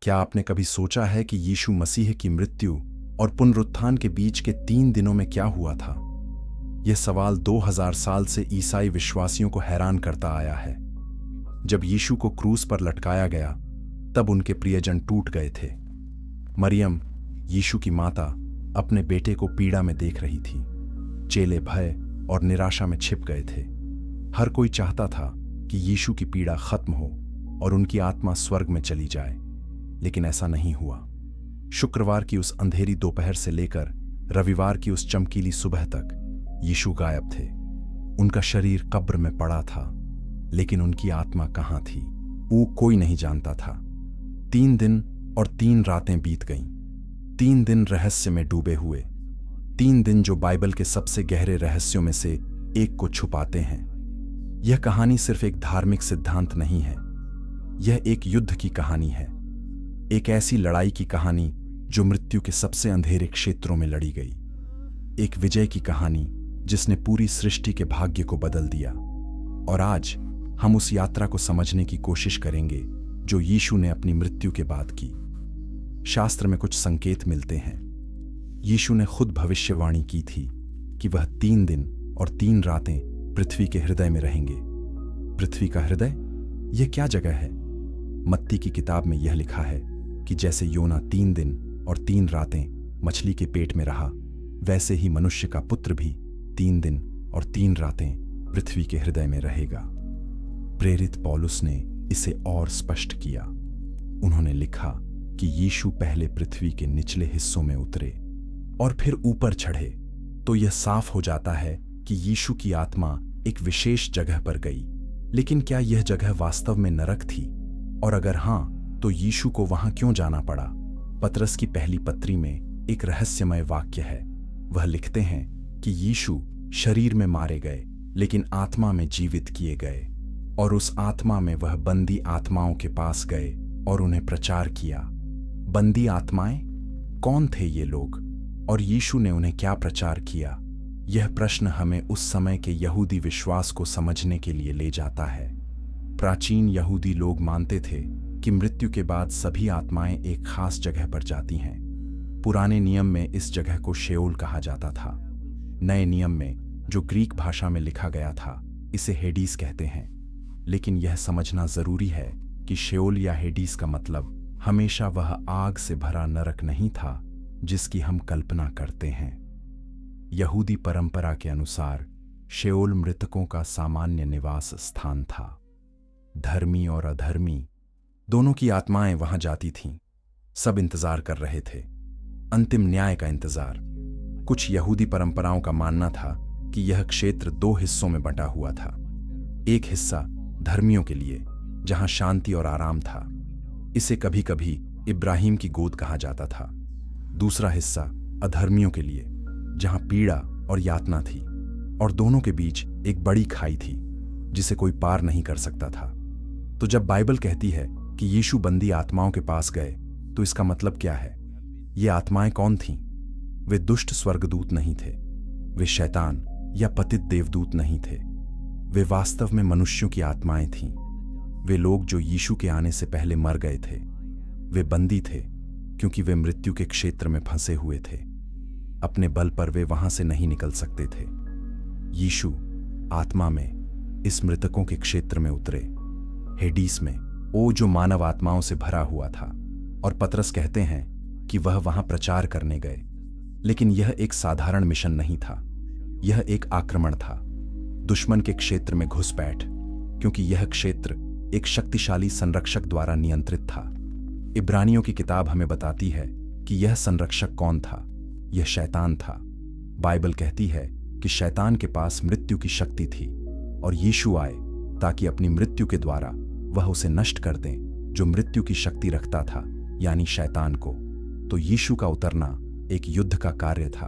क्या आपने कभी सोचा है कि यीशु मसीह की मृत्यु और पुनरुत्थान के बीच के 3 दिनों में क्या हुआ था? यह सवाल 2000 साल से ईसाई विश्वासियों को हैरान करता आया है। जब यीशु को क्रूस पर लटकाया गया, तब उनके प्रियजन टूट गए थे। मरियम, यीशु की माता, अपने बेटे को पीड़ा में देख रही थी। चेले भय और निराशा में छिप गए थे। हर कोई चाहता था कि यीशु की पीड़ा खत्म हो और उनकी आत्मा स्वर्ग में चली जाए, लेकिन ऐसा नहीं हुआ। शुक्रवार की उस अंधेरी दोपहर से लेकर रविवार की उस चमकीली सुबह तक यीशु गायब थे। उनका शरीर कब्र में पड़ा था, लेकिन उनकी आत्मा कहाँ थी, वो कोई नहीं जानता था। 3 दिन और 3 रातें बीत गईं। 3 दिन रहस्य में डूबे हुए। 3 दिन जो बाइबल के सबसे गहरे रहस्यों में से एक को छुपाते हैं। यह कहानी सिर्फ एक धार्मिक सिद्धांत नहीं है, यह एक युद्ध की कहानी है। एक ऐसी लड़ाई की कहानी जो मृत्यु के सबसे अंधेरे क्षेत्रों में लड़ी गई। एक विजय की कहानी जिसने पूरी सृष्टि के भाग्य को बदल दिया। और आज हम उस यात्रा को समझने की कोशिश करेंगे जो यीशु ने अपनी मृत्यु के बाद की। शास्त्र में कुछ संकेत मिलते हैं। यीशु ने खुद भविष्यवाणी की थी कि वह 3 दिन और 3 रातें पृथ्वी के हृदय में रहेंगे। पृथ्वी का हृदय, यह क्या जगह है? मत्ती की किताब में यह लिखा है कि जैसे योना 3 दिन और 3 रातें मछली के पेट में रहा, वैसे ही मनुष्य का पुत्र भी 3 दिन और 3 रातें पृथ्वी के हृदय में रहेगा। प्रेरित पौलुस ने इसे और स्पष्ट किया। उन्होंने लिखा कि यीशु पहले पृथ्वी के निचले हिस्सों में उतरे और फिर ऊपर चढ़े। तो यह साफ हो जाता है कि यीशु की आत्मा एक विशेष जगह पर गई। लेकिन क्या यह जगह वास्तव में नरक थी? और अगर हां, तो यीशु को वहां क्यों जाना पड़ा? पतरस की पहली पत्री में एक रहस्यमय वाक्य है। वह लिखते हैं कि यीशु शरीर में मारे गए, लेकिन आत्मा में जीवित किए गए। और उस आत्मा में वह बंदी आत्माओं के पास गए और उन्हें प्रचार किया। बंदी आत्माएं कौन थे ये लोग, और यीशु ने उन्हें क्या प्रचार किया? यह प्रश्न हमें उस समय के यहूदी विश्वास को समझने के लिए ले जाता है। प्राचीन यहूदी लोग मानते थे कि मृत्यु के बाद सभी आत्माएं एक खास जगह पर जाती हैं। पुराने नियम में इस जगह को शेओल कहा जाता था। नए नियम में, जो ग्रीक भाषा में लिखा गया था, इसे हेडीस कहते हैं। लेकिन यह समझना जरूरी है कि शेओल या हेडीस का मतलब हमेशा वह आग से भरा नरक नहीं था जिसकी हम कल्पना करते हैं। यहूदी परंपरा के अनुसार शेओल मृतकों का सामान्य निवास स्थान था। धर्मी और अधर्मी दोनों की आत्माएं वहां जाती थीं। सब इंतजार कर रहे थे, अंतिम न्याय का इंतजार। कुछ यहूदी परंपराओं का मानना था कि यह क्षेत्र 2 हिस्सों में बंटा हुआ था। एक हिस्सा धर्मियों के लिए, जहां शांति और आराम था। इसे कभी कभी इब्राहिम की गोद कहा जाता था। दूसरा हिस्सा अधर्मियों के लिए, जहां पीड़ा और यातना थी, और दोनों के बीच एक बड़ी खाई थी जिसे कोई पार नहीं कर सकता था। तो जब बाइबल कहती है कि यीशु बंदी आत्माओं के पास गए, तो इसका मतलब क्या है? ये आत्माएं कौन थीं? वे दुष्ट स्वर्गदूत नहीं थे। वे शैतान या पतित देवदूत नहीं थे। वे वास्तव में मनुष्यों की आत्माएं थीं। वे लोग जो यीशु के आने से पहले मर गए थे। वे बंदी थे क्योंकि वे मृत्यु के क्षेत्र में फंसे हुए थे। अपने बल पर वे वहां से नहीं निकल सकते थे। यीशु आत्मा में इस मृतकों के क्षेत्र में उतरे, हेडीस में, वो जो मानव आत्माओं से भरा हुआ था। और पतरस कहते हैं कि वह वहां प्रचार करने गए। लेकिन यह एक साधारण मिशन नहीं था, यह एक आक्रमण था। दुश्मन के क्षेत्र में घुसपैठ, क्योंकि यह क्षेत्र एक शक्तिशाली संरक्षक द्वारा नियंत्रित था। इब्रानियों की किताब हमें बताती है कि यह संरक्षक कौन था? यह शैतान था। बाइबल कहती है कि शैतान के पास मृत्यु की शक्ति थी, और यीशु आए ताकि अपनी मृत्यु के द्वारा वह उसे नष्ट कर दें जो मृत्यु की शक्ति रखता था, यानी शैतान को। तो यीशु का उतरना एक युद्ध का कार्य था,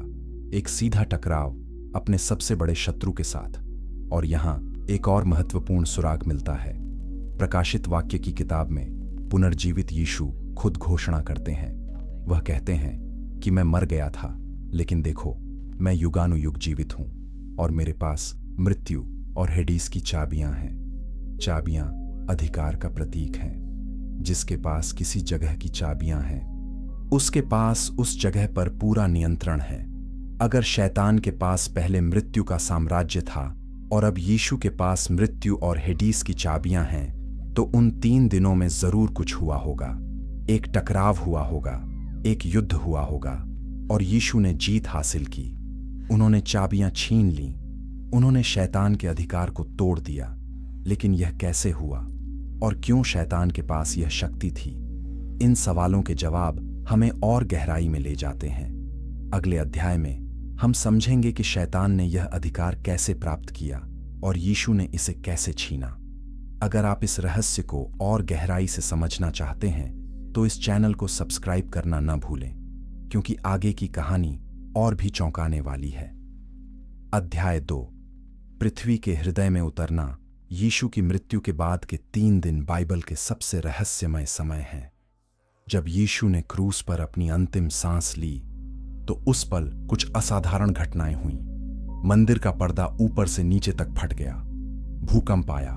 एक सीधा टकराव अपने सबसे बड़े शत्रु के साथ। और यहां एक और महत्वपूर्ण सुराग मिलता है। प्रकाशित वाक्य की किताब में पुनर्जीवित यीशु खुद घोषणा करते हैं। वह कहते हैं कि मैं मर गया था, लेकिन देखो, मैं युगानुयुग जीवित हूं, और मेरे पास मृत्यु और हेडीस की चाबियां हैं। चाबियां अधिकार का प्रतीक हैं। जिसके पास किसी जगह की चाबियां हैं, उसके पास उस जगह पर पूरा नियंत्रण है। अगर शैतान के पास पहले मृत्यु का साम्राज्य था और अब यीशु के पास मृत्यु और हेडीस की चाबियां हैं, तो उन 3 दिनों में जरूर कुछ हुआ होगा। एक टकराव हुआ होगा, एक युद्ध हुआ होगा और यीशु ने जीत हासिल की। उन्होंने चाबियां छीन ली, उन्होंने शैतान के अधिकार को तोड़ दिया। लेकिन यह कैसे हुआ और क्यों शैतान के पास यह शक्ति थी? इन सवालों के जवाब हमें और गहराई में ले जाते हैं। अगले अध्याय में हम समझेंगे कि शैतान ने यह अधिकार कैसे प्राप्त किया और यीशु ने इसे कैसे छीना। अगर आप इस रहस्य को और गहराई से समझना चाहते हैं तो इस चैनल को सब्सक्राइब करना न भूलें, क्योंकि आगे की कहानी और भी चौंकाने वाली है। अध्याय 2, पृथ्वी के हृदय में उतरना। यीशु की मृत्यु के बाद के 3 दिन बाइबल के सबसे रहस्यमय समय हैं। जब यीशु ने क्रूस पर अपनी अंतिम सांस ली तो उस पल कुछ असाधारण घटनाएं हुईं। मंदिर का पर्दा ऊपर से नीचे तक फट गया, भूकंप आया,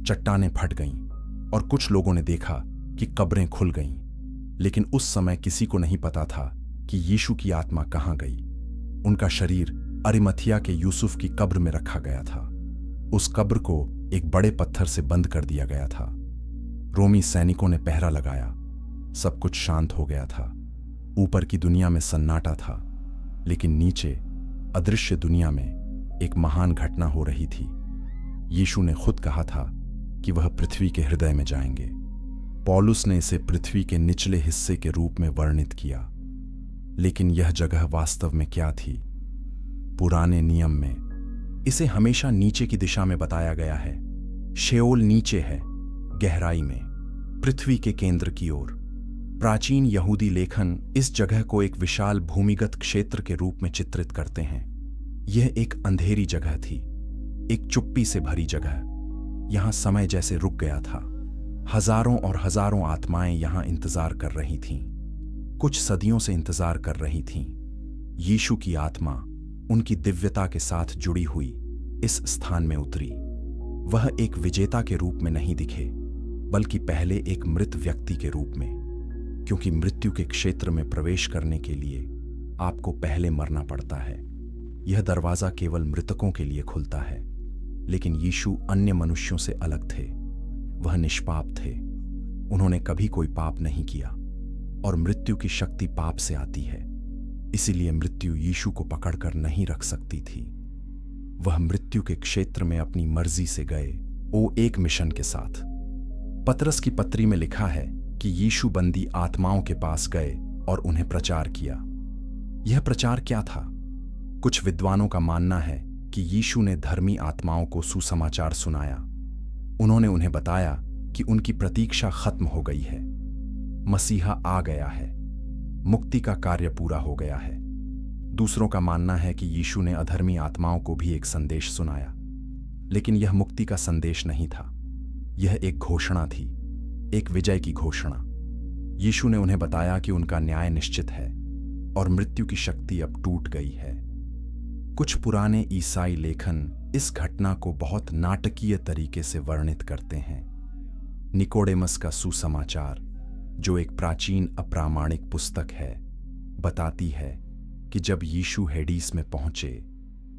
चट्टानें फट गईं और कुछ लोगों ने देखा कि कब्रें खुल गईं। लेकिन उस समय किसी को नहीं पता था कि यीशु की आत्मा कहां गई। उनका शरीर अरिमथिया के यूसुफ की कब्र में रखा गया था। उस कब्र को एक बड़े पत्थर से बंद कर दिया गया था। रोमी सैनिकों ने पहरा लगाया। सब कुछ शांत हो गया था। ऊपर की दुनिया में सन्नाटा था, लेकिन नीचे अदृश्य दुनिया में एक महान घटना हो रही थी। यीशु ने खुद कहा था कि वह पृथ्वी के हृदय में जाएंगे। पौलुस ने इसे पृथ्वी के निचले हिस्से के रूप में वर्णित किया। लेकिन यह जगह वास्तव में क्या थी? पुराने नियम में इसे हमेशा नीचे की दिशा में बताया गया है। शेओल नीचे है, गहराई में, पृथ्वी के केंद्र की ओर। प्राचीन यहूदी लेखन इस जगह को एक विशाल भूमिगत क्षेत्र के रूप में चित्रित करते हैं। यह एक अंधेरी जगह थी, एक चुप्पी से भरी जगह। यहां समय जैसे रुक गया था। हजारों और हजारों आत्माएं यहां इंतजार कर रही थीं, कुछ सदियों से इंतजार कर रही थीं। यीशु की आत्मा उनकी दिव्यता के साथ जुड़ी हुई इस स्थान में उतरी। वह एक विजेता के रूप में नहीं दिखे, बल्कि पहले एक मृत व्यक्ति के रूप में, क्योंकि मृत्यु के क्षेत्र में प्रवेश करने के लिए आपको पहले मरना पड़ता है। यह दरवाजा केवल मृतकों के लिए खुलता है। लेकिन यीशु अन्य मनुष्यों से अलग थे। वह निष्पाप थे। उन्होंने कभी कोई पाप नहीं किया और मृत्यु की शक्ति पाप से आती है। इसीलिए मृत्यु यीशु को पकड़कर नहीं रख सकती थी। वह मृत्यु के क्षेत्र में अपनी मर्जी से गए, एक मिशन के साथ। पतरस की पत्री में लिखा है कि यीशु बंदी आत्माओं के पास गए और उन्हें प्रचार किया। यह प्रचार क्या था? कुछ विद्वानों का मानना है कि यीशु ने धर्मी आत्माओं को सुसमाचार सुनाया। उन्होंने उन्हें बताया कि उनकी प्रतीक्षा खत्म हो गई है, मसीहा आ गया है, मुक्ति का कार्य पूरा हो गया है। दूसरों का मानना है कि यीशु ने अधर्मी आत्माओं को भी एक संदेश सुनाया, लेकिन यह मुक्ति का संदेश नहीं था। यह एक घोषणा थी, एक विजय की घोषणा। यीशु ने उन्हें बताया कि उनका न्याय निश्चित है और मृत्यु की शक्ति अब टूट गई है। कुछ पुराने ईसाई लेखन इस घटना को बहुत नाटकीय तरीके से वर्णित करते हैं। निकोडेमस का सुसमाचार, जो एक प्राचीन अप्रामाणिक पुस्तक है, बताती है कि जब यीशु हेडीस में पहुंचे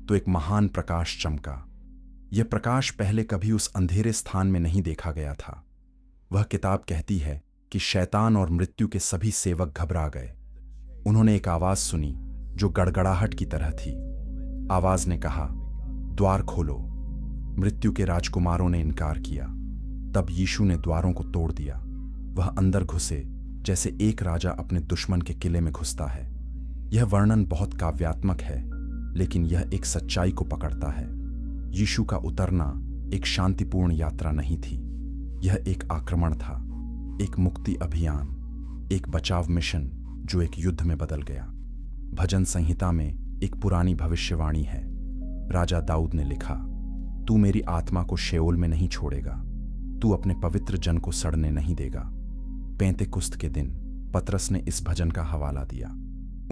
तो एक महान प्रकाश चमका। यह प्रकाश पहले कभी उस अंधेरे स्थान में नहीं देखा गया था। वह किताब कहती है कि शैतान और मृत्यु के सभी सेवक घबरा गए। उन्होंने एक आवाज सुनी जो गड़गड़ाहट की तरह थी। आवाज ने कहा, द्वार खोलो। मृत्यु के राजकुमारों ने इनकार किया। तब यीशु ने द्वारों को तोड़ दिया। वह अंदर घुसे जैसे एक राजा अपने दुश्मन के किले में घुसता है। यह वर्णन बहुत काव्यात्मक है, लेकिन यह एक सच्चाई को पकड़ता है। यीशु का उतरना एक शांतिपूर्ण यात्रा नहीं थी। यह एक आक्रमण था, एक मुक्ति अभियान, एक बचाव मिशन जो एक युद्ध में बदल गया। भजन संहिता में एक पुरानी भविष्यवाणी है। राजा दाऊद ने लिखा, तू मेरी आत्मा को शेओल में नहीं छोड़ेगा, तू अपने पवित्र जन को सड़ने नहीं देगा। पेंतेकुस्त के दिन पतरस ने इस भजन का हवाला दिया।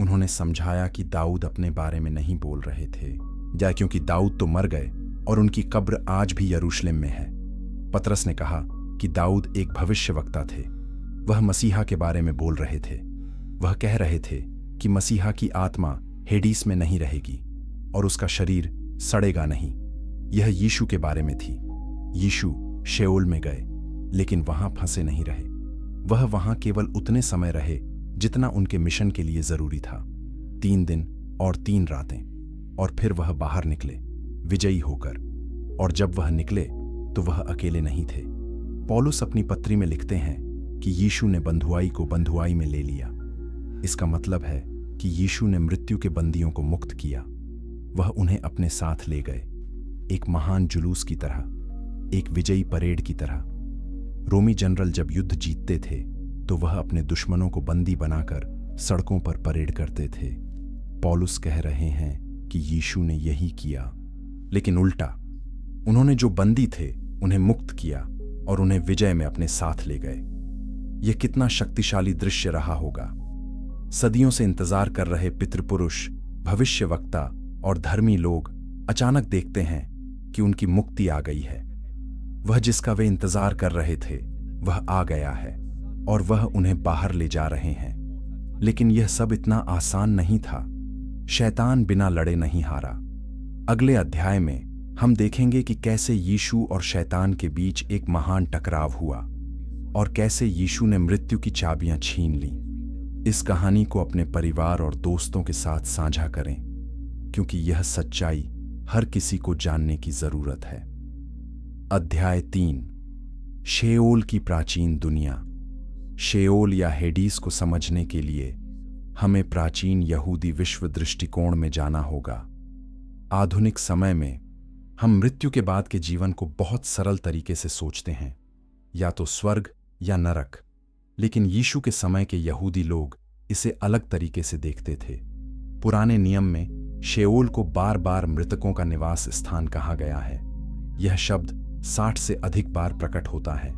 उन्होंने समझाया कि दाऊद अपने बारे में नहीं बोल रहे थे, या क्योंकि दाऊद तो मर गए और उनकी कब्र आज भी यरूशलेम में है। पतरस ने कहा कि दाऊद एक भविष्यवक्ता थे, वह मसीहा के बारे में बोल रहे थे। वह कह रहे थे कि मसीहा की आत्मा हेडीस में नहीं रहेगी और उसका शरीर सड़ेगा नहीं। यह यीशु के बारे में थी। यीशु शेओल में गए, लेकिन वहां फंसे नहीं रहे। वह वहां केवल उतने समय रहे जितना उनके मिशन के लिए जरूरी था, 3 दिन और 3 रातें। और फिर वह बाहर निकले विजयी होकर। और जब वह निकले तो वह अकेले नहीं थे। पौलुस अपनी पत्री में लिखते हैं कि यीशु ने बंधुआई को बंधुआई में ले लिया। इसका मतलब है कि यीशु ने मृत्यु के बंदियों को मुक्त किया। वह उन्हें अपने साथ ले गए, एक महान जुलूस की तरह, एक विजयी परेड की तरह। रोमी जनरल जब युद्ध जीतते थे तो वह अपने दुश्मनों को बंदी बनाकर सड़कों पर परेड करते थे। पौलुस कह रहे हैं कि यीशु ने यही किया, लेकिन उल्टा। उन्होंने जो बंदी थे उन्हें मुक्त किया और उन्हें विजय में अपने साथ ले गए। यह कितना शक्तिशाली दृश्य रहा होगा। सदियों से इंतजार कर रहे पितृपुरुष, भविष्यवक्ता और धर्मी लोग अचानक देखते हैं कि उनकी मुक्ति आ गई है। वह जिसका वे इंतजार कर रहे थे वह आ गया है और वह उन्हें बाहर ले जा रहे हैं। लेकिन यह सब इतना आसान नहीं था। शैतान बिना लड़े नहीं हारा। अगले अध्याय में हम देखेंगे कि कैसे यीशु और शैतान के बीच एक महान टकराव हुआ और कैसे यीशु ने मृत्यु की चाबियां छीन लीं। इस कहानी को अपने परिवार और दोस्तों के साथ साझा करें, क्योंकि यह सच्चाई हर किसी को जानने की जरूरत है। अध्याय 3, शेओल की प्राचीन दुनिया। शेओल या हेडीस को समझने के लिए हमें प्राचीन यहूदी विश्व दृष्टिकोण में जाना होगा। आधुनिक समय में हम मृत्यु के बाद के जीवन को बहुत सरल तरीके से सोचते हैं, या तो स्वर्ग या नरक। लेकिन यीशु के समय के यहूदी लोग इसे अलग तरीके से देखते थे। पुराने नियम में शेओल को बार बार मृतकों का निवास स्थान कहा गया है। यह शब्द 60 से अधिक बार प्रकट होता है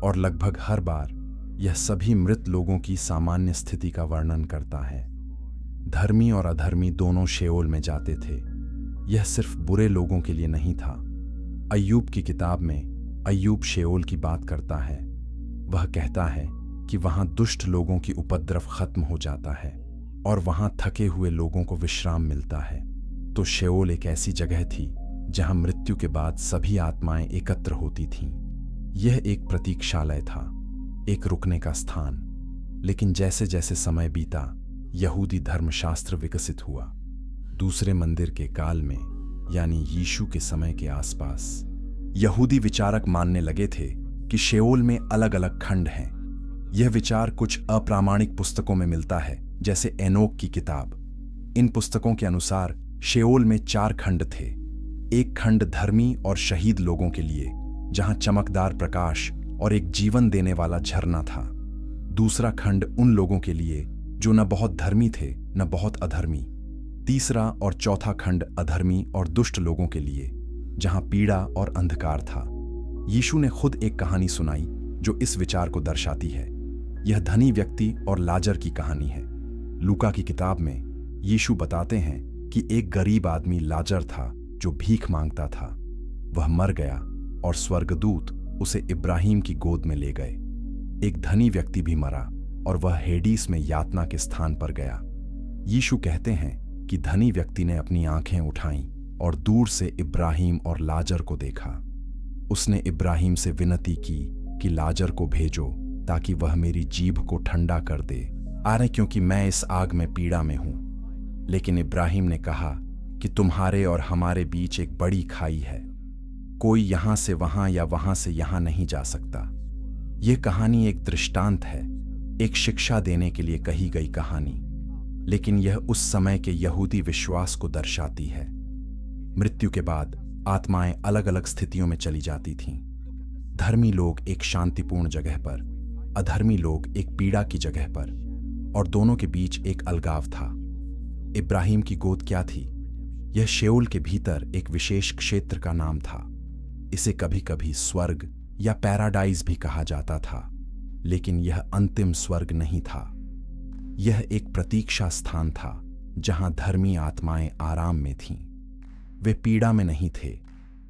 और लगभग हर बार यह सभी मृत लोगों की सामान्य स्थिति का वर्णन करता है। धर्मी और अधर्मी दोनों शेओल में जाते थे। यह सिर्फ बुरे लोगों के लिए नहीं था। अय्यूब की किताब में अय्यूब शेओल की बात करता है। वह कहता है कि वहां दुष्ट लोगों की उपद्रव खत्म हो जाता है और वहां थके हुए लोगों को विश्राम मिलता है। तो शेओल एक ऐसी जगह थी जहां मृत्यु के बाद सभी आत्माएं एकत्र होती थीं। यह एक प्रतीक्षालय था, एक रुकने का स्थान। लेकिन जैसे जैसे समय बीता, यहूदी धर्मशास्त्र विकसित हुआ। दूसरे मंदिर के काल में, यानी यीशु के समय के आसपास, यहूदी विचारक मानने लगे थे कि शेओल में अलग अलग खंड हैं। यह विचार कुछ अप्रामाणिक पुस्तकों में मिलता है, जैसे एनोक की किताब। इन पुस्तकों के अनुसार शेओल में 4 खंड थे। एक खंड धर्मी और शहीद लोगों के लिए, जहां चमकदार प्रकाश और एक जीवन देने वाला झरना था। दूसरा खंड उन लोगों के लिए जो न बहुत धर्मी थे न बहुत अधर्मी। तीसरा और चौथा खंड अधर्मी और दुष्ट लोगों के लिए, जहां पीड़ा और अंधकार था। यीशु ने खुद एक कहानी सुनाई जो इस विचार को दर्शाती है। यह धनी व्यक्ति और लाजर की कहानी है। लूका की किताब में यीशु बताते हैं कि एक गरीब आदमी लाजर था जो भीख मांगता था। वह मर गया और स्वर्गदूत उसे इब्राहिम की गोद में ले गए। एक धनी व्यक्ति भी मरा और वह हेडीस में यातना के स्थान पर गया। यीशु कहते हैं कि धनी व्यक्ति ने अपनी आंखें उठाईं और दूर से इब्राहिम और लाजर को देखा। उसने इब्राहिम से विनती की कि लाजर को भेजो ताकि वह मेरी जीभ को ठंडा कर दे, क्योंकि मैं इस आग में पीड़ा में हूं। लेकिन इब्राहिम ने कहा कि तुम्हारे और हमारे बीच एक बड़ी खाई है, कोई यहां से वहां या वहां से यहां नहीं जा सकता। यह कहानी एक दृष्टांत है, एक शिक्षा देने के लिए कही गई कहानी, लेकिन यह उस समय के यहूदी विश्वास को दर्शाती है। मृत्यु के बाद आत्माएं अलग अलग स्थितियों में चली जाती थीं। धर्मी लोग एक शांतिपूर्ण जगह पर, अधर्मी लोग एक पीड़ा की जगह पर, और दोनों के बीच एक अलगाव था। इब्राहिम की गोद क्या थी? यह शेओल के भीतर एक विशेष क्षेत्र का नाम था। इसे कभी कभी स्वर्ग या पैराडाइज भी कहा जाता था, लेकिन यह अंतिम स्वर्ग नहीं था। यह एक प्रतीक्षा स्थान था जहां धर्मी आत्माएं आराम में थीं। वे पीड़ा में नहीं थे,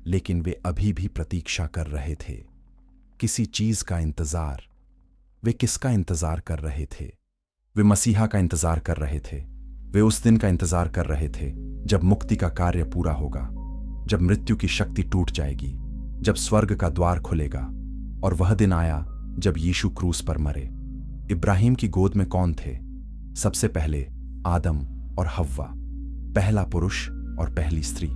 लेकिन वे अभी भी प्रतीक्षा कर रहे थे, किसी चीज का इंतजार। वे किसका इंतजार कर रहे थे? वे मसीहा का इंतजार कर रहे थे। वे उस दिन का इंतजार कर रहे थे जब मुक्ति का कार्य पूरा होगा, जब मृत्यु की शक्ति टूट जाएगी, जब स्वर्ग का द्वार खुलेगा। और वह दिन आया जब यीशु क्रूस पर मरे। इब्राहिम की गोद में कौन थे? सबसे पहले आदम और हव्वा, पहला पुरुष और पहली स्त्री।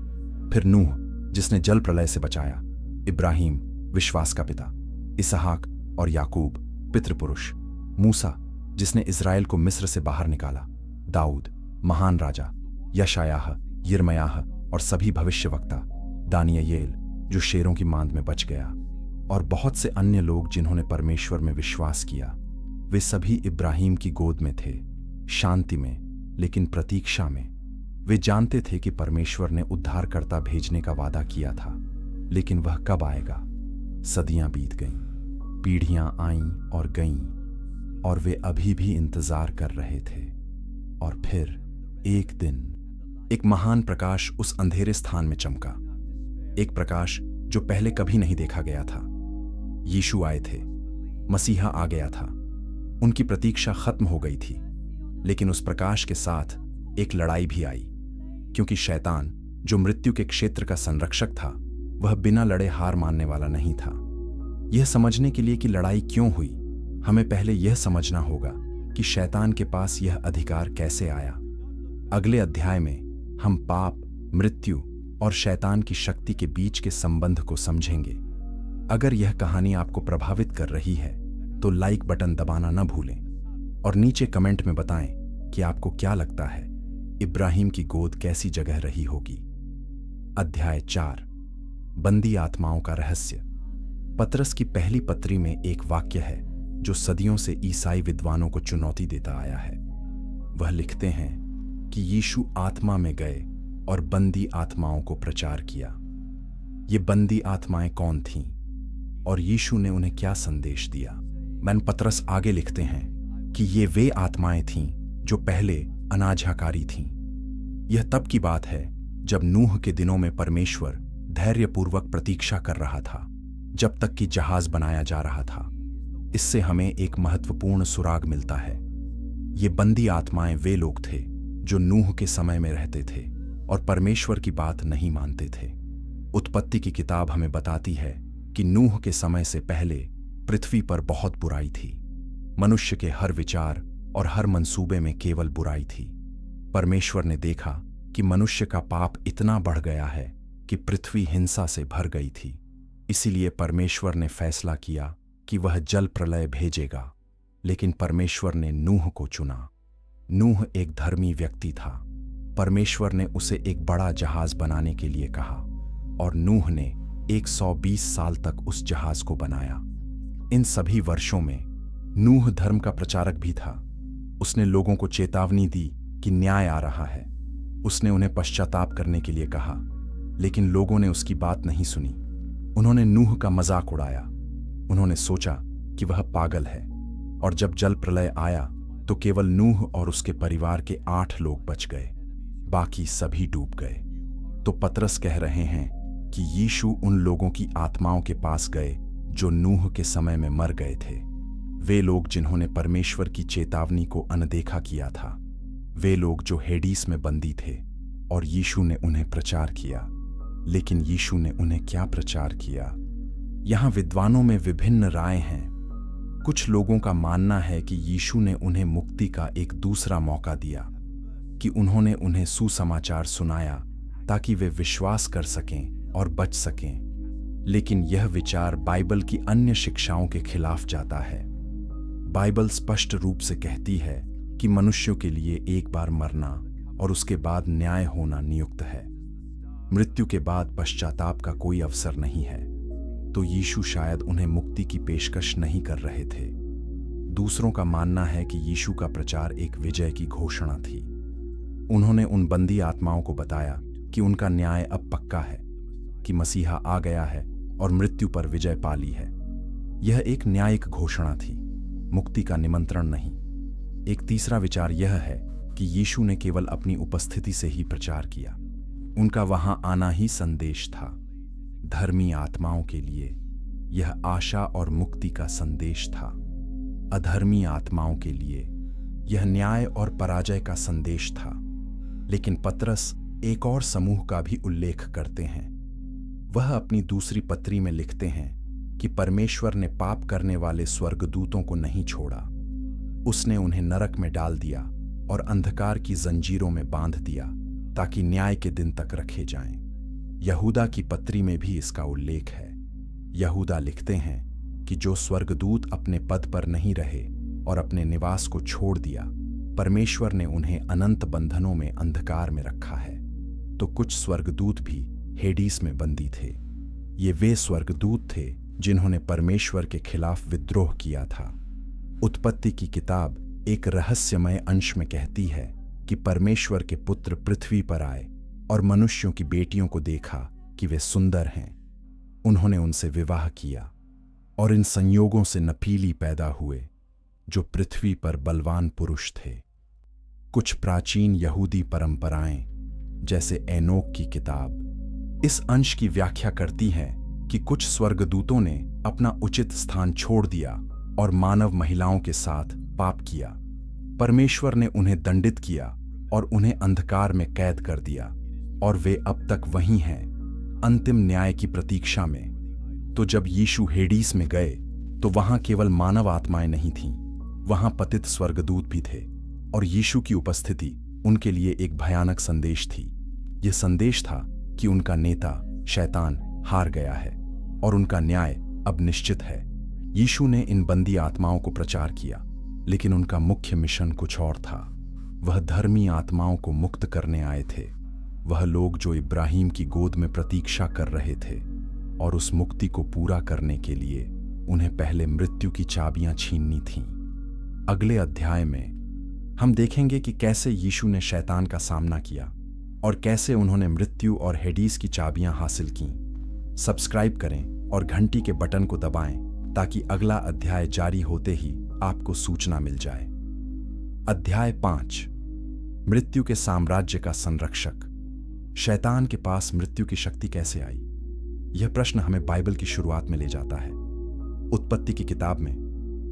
फिर नूह, जिसने जल प्रलय से बचाया। इब्राहिम, विश्वास का पिता। इसहाक और याकूब, पितृपुरुष। मूसा, जिसने इज़राइल को मिस्र से बाहर निकाला। दाऊद, महान राजा। यशायाह, यिर्मयाह और सभी भविष्यवक्ता। दानियेल, जो शेरों की मांद में बच गया। और बहुत से अन्य लोग जिन्होंने परमेश्वर में विश्वास किया। वे सभी इब्राहिम की गोद में थे, शांति में, लेकिन प्रतीक्षा में। वे जानते थे कि परमेश्वर ने उद्धारकर्ता भेजने का वादा किया था, लेकिन वह कब आएगा? सदियां बीत गईं, पीढ़ियां आईं और गईं, और वे अभी भी इंतजार कर रहे थे। और फिर एक दिन एक महान प्रकाश उस अंधेरे स्थान में चमका, एक प्रकाश जो पहले कभी नहीं देखा गया था। यीशु आए थे, मसीहा आ गया था। उनकी प्रतीक्षा खत्म हो गई थी, लेकिन उस प्रकाश के साथ एक लड़ाई भी आई, क्योंकि शैतान, जो मृत्यु के क्षेत्र का संरक्षक था, वह बिना लड़े हार मानने वाला नहीं था। यह समझने के लिए कि लड़ाई क्यों हुई, हमें पहले यह समझना होगा कि शैतान के पास यह अधिकार कैसे आया। अगले अध्याय में हम पाप, मृत्यु और शैतान की शक्ति के बीच के संबंध को समझेंगे। अगर यह कहानी आपको प्रभावित कर रही है तो लाइक बटन दबाना न भूलें और नीचे कमेंट में बताएं कि आपको क्या लगता है, इब्राहिम की गोद कैसी जगह रही होगी। अध्याय 4, बंदी आत्माओं का रहस्य। पतरस की पहली पत्री में एक वाक्य है जो सदियों से ईसाई विद्वानों को चुनौती देता आया है। वह लिखते हैं कि यीशु आत्मा में गए और बंदी आत्माओं को प्रचार किया। ये बंदी आत्माएं कौन थीं और यीशु ने उन्हें क्या संदेश दिया? मैन पतरस आगे लिखते हैं कि ये वे आत्माएं थीं जो पहले अनाज्ञाकारी थीं। यह तब की बात है जब नूह के दिनों में परमेश्वर धैर्यपूर्वक प्रतीक्षा कर रहा था, जब तक कि जहाज बनाया जा रहा था। इससे हमें एक महत्वपूर्ण सुराग मिलता है। ये बंदी आत्माएं वे लोग थे जो नूह के समय में रहते थे और परमेश्वर की बात नहीं मानते थे। उत्पत्ति की किताब हमें बताती है कि नूह के समय से पहले पृथ्वी पर बहुत बुराई थी। मनुष्य के हर विचार और हर मंसूबे में केवल बुराई थी। परमेश्वर ने देखा कि मनुष्य का पाप इतना बढ़ गया है कि पृथ्वी हिंसा से भर गई थी। इसीलिए परमेश्वर ने फैसला किया कि वह जल प्रलय भेजेगा, लेकिन परमेश्वर ने नूह को चुना। नूह एक धर्मी व्यक्ति था। परमेश्वर ने उसे एक बड़ा जहाज बनाने के लिए कहा और नूह ने 120 साल तक उस जहाज को बनाया। इन सभी वर्षों में नूह धर्म का प्रचारक भी था। उसने लोगों को चेतावनी दी कि न्याय आ रहा है। उसने उन्हें पश्चाताप करने के लिए कहा, लेकिन लोगों ने उसकी बात नहीं सुनी। उन्होंने नूह का मजाक उड़ाया। उन्होंने सोचा कि वह पागल है। और जब जल प्रलय आया तो केवल नूह और उसके परिवार के 8 लोग बच गए, बाकी सभी डूब गए। तो पतरस कह रहे हैं कि यीशु उन लोगों की आत्माओं के पास गए जो नूह के समय में मर गए थे। वे लोग जिन्होंने परमेश्वर की चेतावनी को अनदेखा किया था। वे लोग जो हेडीस में बंदी थे और यीशु ने उन्हें प्रचार किया। लेकिन यीशु ने उन्हें क्या प्रचार किया? यहाँ विद्वानों में विभिन्न राय हैं। कुछ लोगों का मानना है कि यीशु ने उन्हें मुक्ति का एक दूसरा मौका दिया, कि उन्होंने उन्हें सुसमाचार सुनाया ताकि वे विश्वास कर सकें और बच सकें। लेकिन यह विचार बाइबल की अन्य शिक्षाओं के खिलाफ जाता है। बाइबल स्पष्ट रूप से कहती है कि मनुष्यों के लिए एक बार मरना और उसके बाद न्याय होना नियुक्त है। मृत्यु के बाद पश्चाताप का कोई अवसर नहीं है। तो यीशु शायद उन्हें मुक्ति की पेशकश नहीं कर रहे थे। दूसरों का मानना है कि यीशु का प्रचार एक विजय की घोषणा थी। उन्होंने उन बंदी आत्माओं को बताया कि उनका न्याय अब पक्का है, कि मसीहा आ गया है और मृत्यु पर विजय पा ली है। यह एक न्यायिक घोषणा थी, मुक्ति का निमंत्रण नहीं। एक तीसरा विचार यह है कि यीशु ने केवल अपनी उपस्थिति से ही प्रचार किया। उनका वहां आना ही संदेश था। धर्मी आत्माओं के लिए यह आशा और मुक्ति का संदेश था। अधर्मी आत्माओं के लिए यह न्याय और पराजय का संदेश था। लेकिन पतरस एक और समूह का भी उल्लेख करते हैं। वह अपनी दूसरी पत्री में लिखते हैं कि परमेश्वर ने पाप करने वाले स्वर्गदूतों को नहीं छोड़ा। उसने उन्हें नरक में डाल दिया और अंधकार की जंजीरों में बांध दिया ताकि न्याय के दिन तक रखे जाएं। यहूदा की पत्री में भी इसका उल्लेख है। यहूदा लिखते हैं कि जो स्वर्गदूत अपने पद पर नहीं रहे और अपने निवास को छोड़ दिया, परमेश्वर ने उन्हें अनंत बंधनों में अंधकार में रखा है। तो कुछ स्वर्गदूत भी हेडीस में बंदी थे। ये वे स्वर्गदूत थे जिन्होंने परमेश्वर के खिलाफ विद्रोह किया था। उत्पत्ति की किताब एक रहस्यमय अंश में कहती है कि परमेश्वर के पुत्र पृथ्वी पर आए और मनुष्यों की बेटियों को देखा कि वे सुंदर हैं। उन्होंने उनसे विवाह किया और इन संयोगों से नपीली पैदा हुए जो पृथ्वी पर बलवान पुरुष थे। कुछ प्राचीन यहूदी परंपराएं जैसे एनोक की किताब इस अंश की व्याख्या करती हैं कि कुछ स्वर्गदूतों ने अपना उचित स्थान छोड़ दिया और मानव महिलाओं के साथ पाप किया। परमेश्वर ने उन्हें दंडित किया और उन्हें अंधकार में कैद कर दिया और वे अब तक वहीं हैं, अंतिम न्याय की प्रतीक्षा में। तो जब यीशु हेडीस में गए तो वहां केवल मानव आत्माएं नहीं थीं, वहां पतित स्वर्गदूत भी थे और यीशु की उपस्थिति उनके लिए एक भयानक संदेश थी। यह संदेश था कि उनका नेता शैतान हार गया है और उनका न्याय अब निश्चित है। यीशु ने इन बंदी आत्माओं को प्रचार किया, लेकिन उनका मुख्य मिशन कुछ और था। वह धर्मी आत्माओं को मुक्त करने आए थे, वह लोग जो इब्राहिम की गोद में प्रतीक्षा कर रहे थे, और उस मुक्ति को पूरा करने के लिए उन्हें पहले मृत्यु की चाबियां छीननी थीं। अगले अध्याय में हम देखेंगे कि कैसे यीशु ने शैतान का सामना किया और कैसे उन्होंने मृत्यु और हेडीस की चाबियां हासिल कीं। सब्सक्राइब करें और घंटी के बटन को दबाएं ताकि अगला अध्याय जारी होते ही आपको सूचना मिल जाए। अध्याय 5, मृत्यु के साम्राज्य का संरक्षक। शैतान के पास मृत्यु की शक्ति कैसे आई? यह प्रश्न हमें बाइबल की शुरुआत में ले जाता है। उत्पत्ति की किताब में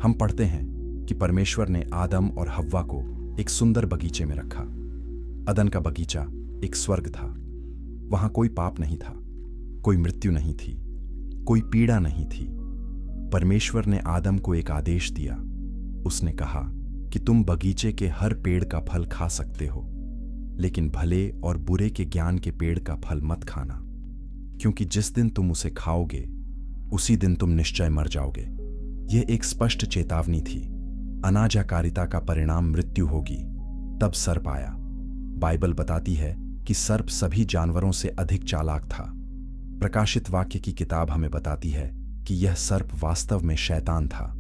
हम पढ़ते हैं कि परमेश्वर ने आदम और हव्वा को एक सुंदर बगीचे में रखा। अदन का बगीचा एक स्वर्ग था। वहां कोई पाप नहीं था, कोई मृत्यु नहीं थी, कोई पीड़ा नहीं थी। परमेश्वर ने आदम को एक आदेश दिया। उसने कहा कि तुम बगीचे के हर पेड़ का फल खा सकते हो, लेकिन भले और बुरे के ज्ञान के पेड़ का फल मत खाना, क्योंकि जिस दिन तुम उसे खाओगे उसी दिन तुम निश्चय मर जाओगे। यह एक स्पष्ट चेतावनी थी। अनाजाकारिता का परिणाम मृत्यु होगी। तब सर्प आया। बाइबल बताती है कि सर्प सभी जानवरों से अधिक चालाक था। प्रकाशित वाक्य की किताब हमें बताती है कि यह सर्प वास्तव में शैतान था,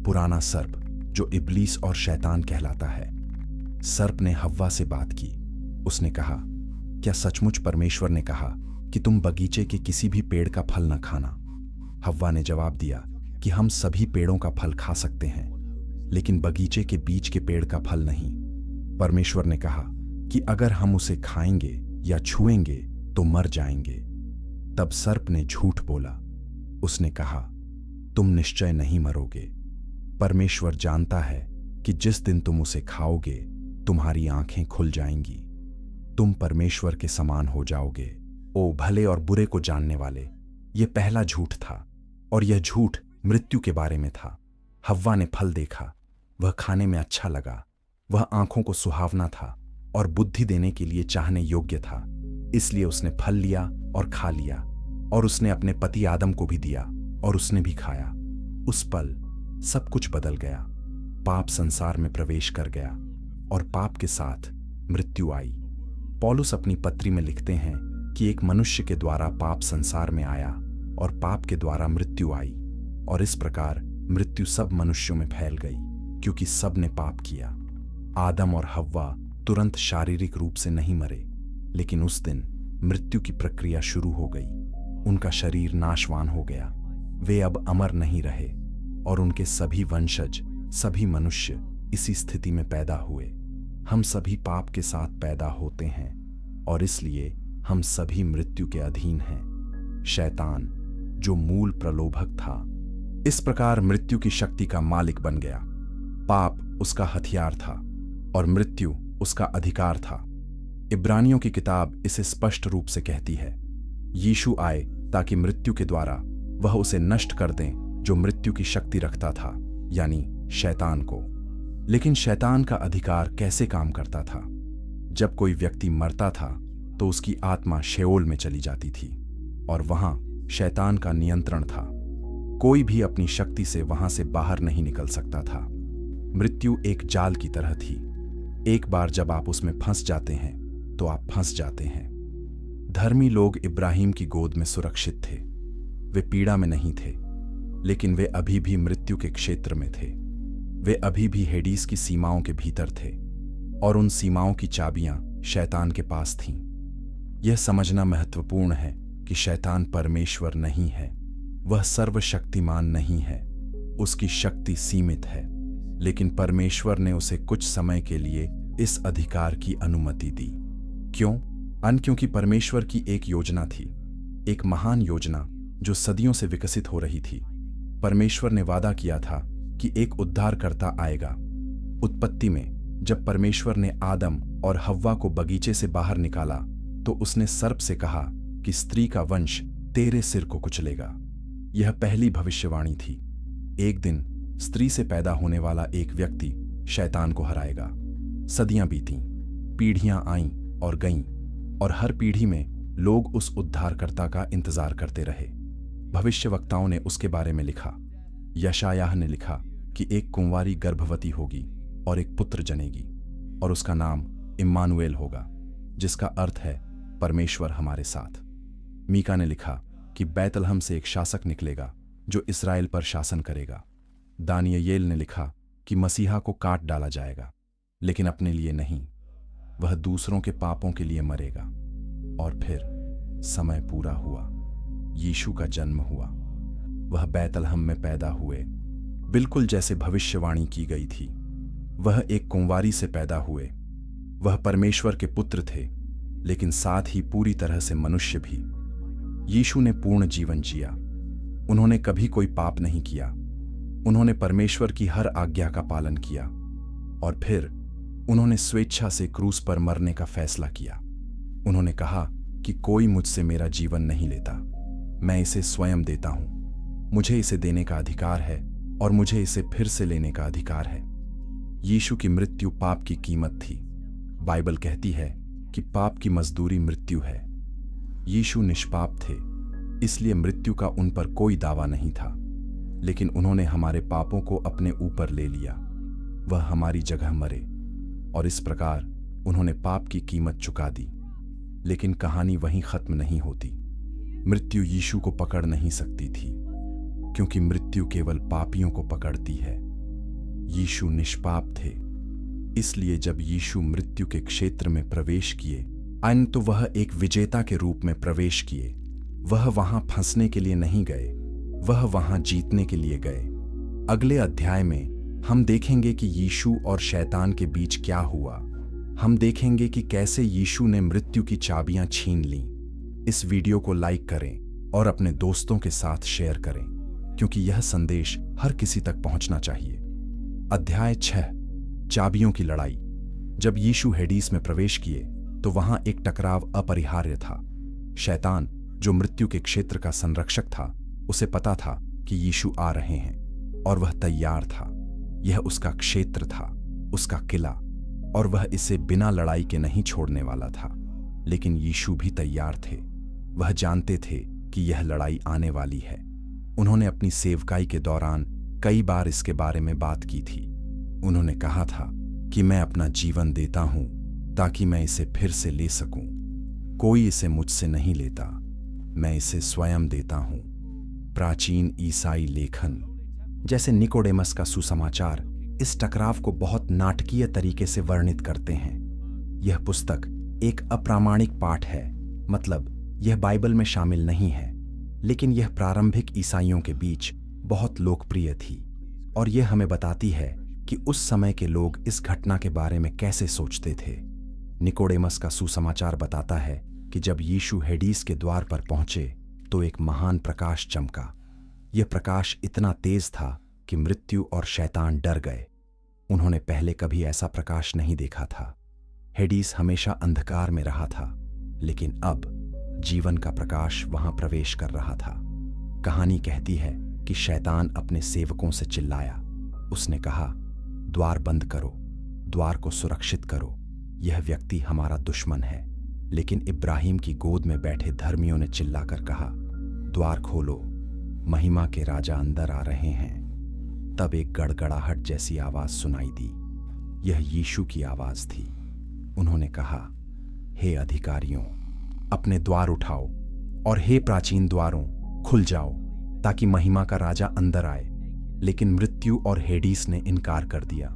पुराना सर्प जो इब्लीस और शैतान कहलाता है। सर्प ने हव्वा से बात की। उसने कहा, क्या सचमुच परमेश्वर ने कहा कि तुम बगीचे के किसी भी पेड़ का फल न खाना? हव्वा ने जवाब दिया कि हम सभी पेड़ों का फल खा सकते हैं, लेकिन बगीचे के बीच के पेड़ का फल नहीं। परमेश्वर ने कहा कि अगर हम उसे खाएंगे या छुएंगे तो मर जाएंगे। तब सर्प ने झूठ बोला। उसने कहा, तुम निश्चय नहीं मरोगे। परमेश्वर जानता है कि जिस दिन तुम उसे खाओगे तुम्हारी आंखें खुल जाएंगी, तुम परमेश्वर के समान हो जाओगे, ओ भले और बुरे को जानने वाले। यह पहला झूठ था और यह झूठ मृत्यु के बारे में था। हव्वा ने फल देखा, वह खाने में अच्छा लगा, वह आंखों को सुहावना था और बुद्धि देने के लिए चाहने योग्य था। इसलिए उसने फल लिया और खा लिया, और उसने अपने पति आदम को भी दिया और उसने भी खाया। उस पल सब कुछ बदल गया। पाप संसार में प्रवेश कर गया और पाप के साथ मृत्यु आई। पौलुस अपनी पत्री में लिखते हैं कि एक मनुष्य के द्वारा पाप संसार में आया और पाप के द्वारा मृत्यु आई, और इस प्रकार मृत्यु सब मनुष्यों में फैल गई क्योंकि सब ने पाप किया। आदम और हव्वा तुरंत शारीरिक रूप से नहीं मरे, लेकिन उस दिन मृत्यु की प्रक्रिया शुरू हो गई। उनका शरीर नाशवान हो गया। वे अब अमर नहीं रहे और उनके सभी वंशज, सभी मनुष्य इसी स्थिति में पैदा हुए। हम सभी पाप के साथ पैदा होते हैं और इसलिए हम सभी मृत्यु के अधीन हैं। शैतान जो मूल प्रलोभक था, इस प्रकार मृत्यु की शक्ति का मालिक बन गया। पाप उसका हथियार था और मृत्यु उसका अधिकार था। इब्रानियों की किताब इसे स्पष्ट रूप से कहती है, यीशु आए ताकि मृत्यु के द्वारा वह उसे नष्ट कर दें जो मृत्यु की शक्ति रखता था, यानी शैतान को। लेकिन शैतान का अधिकार कैसे काम करता था? जब कोई व्यक्ति मरता था तो उसकी आत्मा शेओल में चली जाती थी और वहां शैतान का नियंत्रण था। कोई भी अपनी शक्ति से वहां से बाहर नहीं निकल सकता था। मृत्यु एक जाल की तरह थी। एक बार जब आप उसमें फंस जाते हैं तो आप फंस जाते हैं। धर्मी लोग इब्राहिम की गोद में सुरक्षित थे। वे पीड़ा में नहीं थे, लेकिन वे अभी भी मृत्यु के क्षेत्र में थे। वे अभी भी हेडीस की सीमाओं के भीतर थे और उन सीमाओं की चाबियां शैतान के पास थीं। यह समझना महत्वपूर्ण है कि शैतान परमेश्वर नहीं है, वह सर्वशक्तिमान नहीं है। उसकी शक्ति सीमित है, लेकिन परमेश्वर ने उसे कुछ समय के लिए इस अधिकार की अनुमति दी। क्यों? क्योंकि परमेश्वर की एक योजना थी, एक महान योजना जो सदियों से विकसित हो रही थी। परमेश्वर ने वादा किया था कि एक उद्धारकर्ता आएगा। उत्पत्ति में जब परमेश्वर ने आदम और हव्वा को बगीचे से बाहर निकाला तो उसने सर्प से कहा कि स्त्री का वंश तेरे सिर को कुचलेगा। यह पहली भविष्यवाणी थी। एक दिन स्त्री से पैदा होने वाला एक व्यक्ति शैतान को हराएगा। सदियां बीतीं, पीढ़ियां आईं और गईं, और हर पीढ़ी में लोग उस उद्धारकर्ता का इंतजार करते रहे। भविष्यवक्ताओं ने उसके बारे में लिखा। यशायाह ने लिखा कि एक कुंवारी गर्भवती होगी और एक पुत्र जनेगी और उसका नाम इम्मानुएल होगा, जिसका अर्थ है परमेश्वर हमारे साथ। मीका ने लिखा कि बैतलहम से एक शासक निकलेगा जो इस्राएल पर शासन करेगा। दानियेल ने लिखा कि मसीहा को काट डाला जाएगा, लेकिन अपने लिए नहीं, वह दूसरों के पापों के लिए मरेगा। और फिर समय पूरा हुआ, यीशु का जन्म हुआ। वह बैतलहम में पैदा हुए, बिल्कुल जैसे भविष्यवाणी की गई थी। वह एक कुंवारी से पैदा हुए। वह परमेश्वर के पुत्र थे, लेकिन साथ ही पूरी तरह से मनुष्य भी। यीशु ने पूर्ण जीवन जिया। उन्होंने कभी कोई पाप नहीं किया। उन्होंने परमेश्वर की हर आज्ञा का पालन किया और फिर उन्होंने स्वेच्छा से क्रूस पर मरने का फैसला किया। उन्होंने कहा कि कोई मुझसे मेरा जीवन नहीं लेता, मैं इसे स्वयं देता हूं। मुझे इसे देने का अधिकार है और मुझे इसे फिर से लेने का अधिकार है। यीशु की मृत्यु पाप की कीमत थी। बाइबल कहती है कि पाप की मजदूरी मृत्यु है। यीशु निष्पाप थे, इसलिए मृत्यु का उन पर कोई दावा नहीं था, लेकिन उन्होंने हमारे पापों को अपने ऊपर ले लिया। वह हमारी जगह मरे और इस प्रकार उन्होंने पाप की कीमत चुका दी। लेकिन कहानी वहीं खत्म नहीं होती। मृत्यु यीशु को पकड़ नहीं सकती थी, क्योंकि मृत्यु केवल पापियों को पकड़ती है। यीशु निष्पाप थे, इसलिए जब यीशु मृत्यु के क्षेत्र में प्रवेश किए तो वह एक विजेता के रूप में प्रवेश किए। वह वहां फंसने के लिए नहीं गए, वह वहां जीतने के लिए गए। अगले अध्याय में हम देखेंगे कि यीशु और शैतान के बीच क्या हुआ। हम देखेंगे कि कैसे यीशु ने मृत्यु की चाबियां छीन लीं। इस वीडियो को लाइक करें और अपने दोस्तों के साथ शेयर करें, क्योंकि यह संदेश हर किसी तक पहुंचना चाहिए। अध्याय 6, चाबियों की लड़ाई। जब यीशु हेडीस में प्रवेश किए तो वहां एक टकराव अपरिहार्य था। शैतान, जो मृत्यु के क्षेत्र का संरक्षक था, उसे पता था कि यीशु आ रहे हैं और वह तैयार था। यह उसका क्षेत्र था, उसका किला, और वह इसे बिना लड़ाई के नहीं छोड़ने वाला था। लेकिन यीशु भी तैयार थे। वह जानते थे कि यह लड़ाई आने वाली है। उन्होंने अपनी सेवकाई के दौरान कई बार इसके बारे में बात की थी। उन्होंने कहा था कि मैं अपना जीवन देता हूं ताकि मैं इसे फिर से ले सकूं। कोई इसे मुझसे नहीं लेता, मैं इसे स्वयं देता हूं। प्राचीन ईसाई लेखन जैसे निकोडेमस का सुसमाचार इस टकराव को बहुत नाटकीय तरीके से वर्णित करते हैं। यह पुस्तक एक अप्रामाणिक पाठ है, मतलब यह बाइबल में शामिल नहीं है, लेकिन यह प्रारंभिक ईसाइयों के बीच बहुत लोकप्रिय थी और यह हमें बताती है कि उस समय के लोग इस घटना के बारे में कैसे सोचते थे। निकोडेमस का सुसमाचार बताता है कि जब यीशु हेडीस के द्वार पर पहुंचे तो एक महान प्रकाश चमका। यह प्रकाश इतना तेज था कि मृत्यु और शैतान डर गए। उन्होंने पहले कभी ऐसा प्रकाश नहीं देखा था। हेडीस हमेशा अंधकार में रहा था, लेकिन अब जीवन का प्रकाश वहां प्रवेश कर रहा था। कहानी कहती है कि शैतान अपने सेवकों से चिल्लाया। उसने कहा, द्वार बंद करो, द्वार को सुरक्षित करो, यह व्यक्ति हमारा दुश्मन है। लेकिन इब्राहिम की गोद में बैठे धर्मियों ने चिल्लाकर कहा, द्वार खोलो, महिमा के राजा अंदर आ रहे हैं। तब एक गड़गड़ाहट जैसी आवाज सुनाई दी। यह यीशु की आवाज थी। उन्होंने कहा, हे अधिकारियों, अपने द्वार उठाओ, और हे प्राचीन द्वारों, खुल जाओ, ताकि महिमा का राजा अंदर आए। लेकिन मृत्यु और हेडीस ने इनकार कर दिया।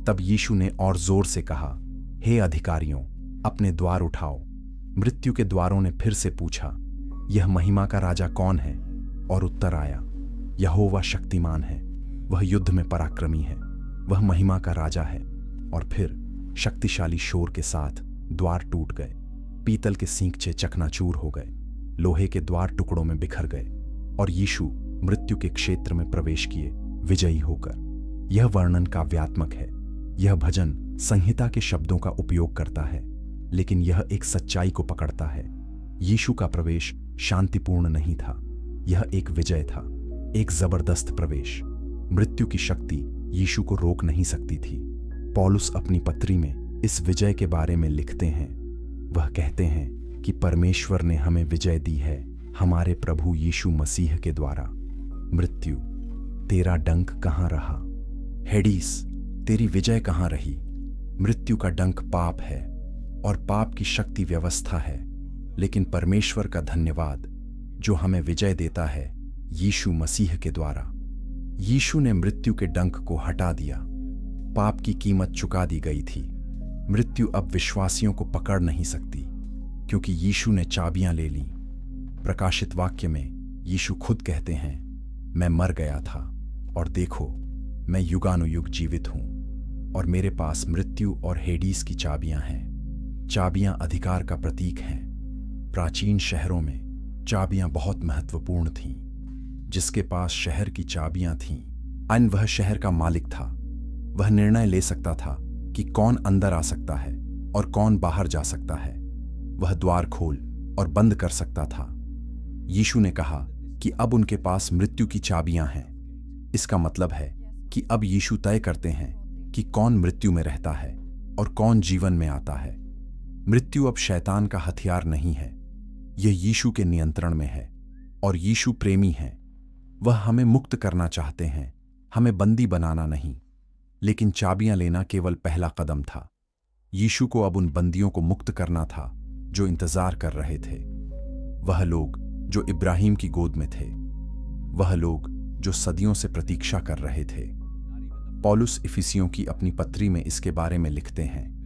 तब यीशु ने और जोर से कहा, हे अधिकारियों, अपने द्वार उठाओ। मृत्यु के द्वारों ने फिर से पूछा, यह महिमा का राजा कौन है? और उत्तर आया, यहोवा शक्तिमान है, वह युद्ध में पराक्रमी है, वह महिमा का राजा है। और फिर शक्तिशाली शोर के साथ द्वार टूट गए, पीतल के सींगचे चकनाचूर हो गए, लोहे के द्वार टुकड़ों में बिखर गए, और यीशु मृत्यु के क्षेत्र में प्रवेश किए, विजयी होकर। यह वर्णन काव्यात्मक है। यह भजन संहिता के शब्दों का उपयोग करता है, लेकिन यह एक सच्चाई को पकड़ता है। यीशु का प्रवेश शांतिपूर्ण नहीं था, यह एक विजय था, एक जबरदस्त प्रवेश। मृत्यु की शक्ति यीशु को रोक नहीं सकती थी। पौलुस अपनी पत्री में इस विजय के बारे में लिखते हैं। वह कहते हैं कि परमेश्वर ने हमें विजय दी है हमारे प्रभु यीशु मसीह के द्वारा। मृत्यु, तेरा डंक कहाँ रहा? हेडीस, तेरी विजय कहाँ रही? मृत्यु का डंक पाप है, और पाप की शक्ति व्यवस्था है। लेकिन परमेश्वर का धन्यवाद जो हमें विजय देता है यीशु मसीह के द्वारा। यीशु ने मृत्यु के डंक को हटा दिया। पाप की कीमत चुका दी गई थी। मृत्यु अब विश्वासियों को पकड़ नहीं सकती, क्योंकि यीशु ने चाबियां ले लीं। प्रकाशित वाक्य में यीशु खुद कहते हैं, मैं मर गया था, और देखो, मैं युगानुयुग जीवित हूं, और मेरे पास मृत्यु और हेडीस की चाबियां हैं। चाबियां अधिकार का प्रतीक हैं। प्राचीन शहरों में चाबियां बहुत महत्वपूर्ण थीं। जिसके पास शहर की चाबियां थीं, अन्य वह शहर का मालिक था। वह निर्णय ले सकता था कि कौन अंदर आ सकता है और कौन बाहर जा सकता है। वह द्वार खोल और बंद कर सकता था। यीशु ने कहा कि अब उनके पास मृत्यु की चाबियां हैं। इसका मतलब है कि अब यीशु तय करते हैं कि कौन मृत्यु में रहता है और कौन जीवन में आता है। मृत्यु अब शैतान का हथियार नहीं है, यह यीशु के नियंत्रण में है, और यीशु प्रेमी है। वह हमें मुक्त करना चाहते हैं, हमें बंदी बनाना नहीं। लेकिन चाबियां लेना केवल पहला कदम था। यीशु को अब उन बंदियों को मुक्त करना था जो इंतजार कर रहे थे। वह लोग जो इब्राहिम की गोद में थे, वह लोग जो सदियों से प्रतीक्षा कर रहे थे। पौलुस इफिसियों की अपनी पत्री में इसके बारे में लिखते हैं।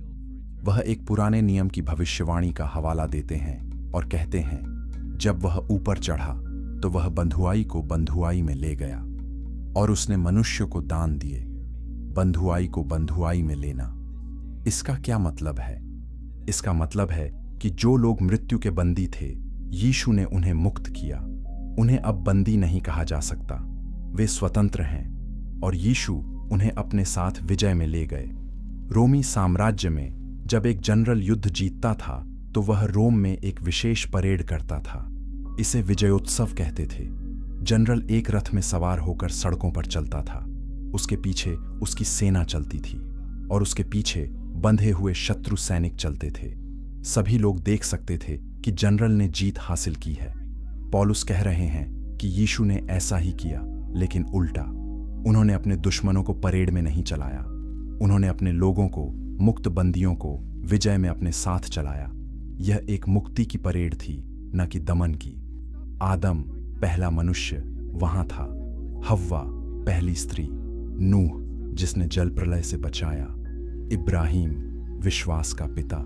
वह एक पुराने नियम की भविष्यवाणी का हवाला देते हैं और कहते हैं, जब वह ऊपर चढ़ा तो वह बंधुआई को बंधुआई में ले गया, और उसने मनुष्य को दान दिए। बंधुआई को बंधुआई में लेना, इसका क्या मतलब है? इसका मतलब है कि जो लोग मृत्यु के बंदी थे, यीशु ने उन्हें मुक्त किया। उन्हें अब बंदी नहीं कहा जा सकता, वे स्वतंत्र हैं, और यीशु उन्हें अपने साथ विजय में ले गए। रोमी साम्राज्य में जब एक जनरल युद्ध जीतता था तो वह रोम में एक विशेष परेड करता था। इसे विजयोत्सव कहते थे। जनरल एक रथ में सवार होकर सड़कों पर चलता था। उसके पीछे उसकी सेना चलती थी, और उसके पीछे बंधे हुए शत्रु सैनिक चलते थे। सभी लोग देख सकते थे कि जनरल ने जीत हासिल की है। पौलुस कह रहे हैं कि यीशु ने ऐसा ही किया, लेकिन उल्टा। उन्होंने अपने दुश्मनों को परेड में नहीं चलाया, उन्होंने अपने लोगों को, मुक्त बंदियों को विजय में अपने साथ चलाया। यह एक मुक्ति की परेड थी, न कि दमन की। आदम पहला मनुष्य वहां था, हव्वा पहली स्त्री, नूह जिसने जल प्रलय से बचाया, इब्राहिम विश्वास का पिता,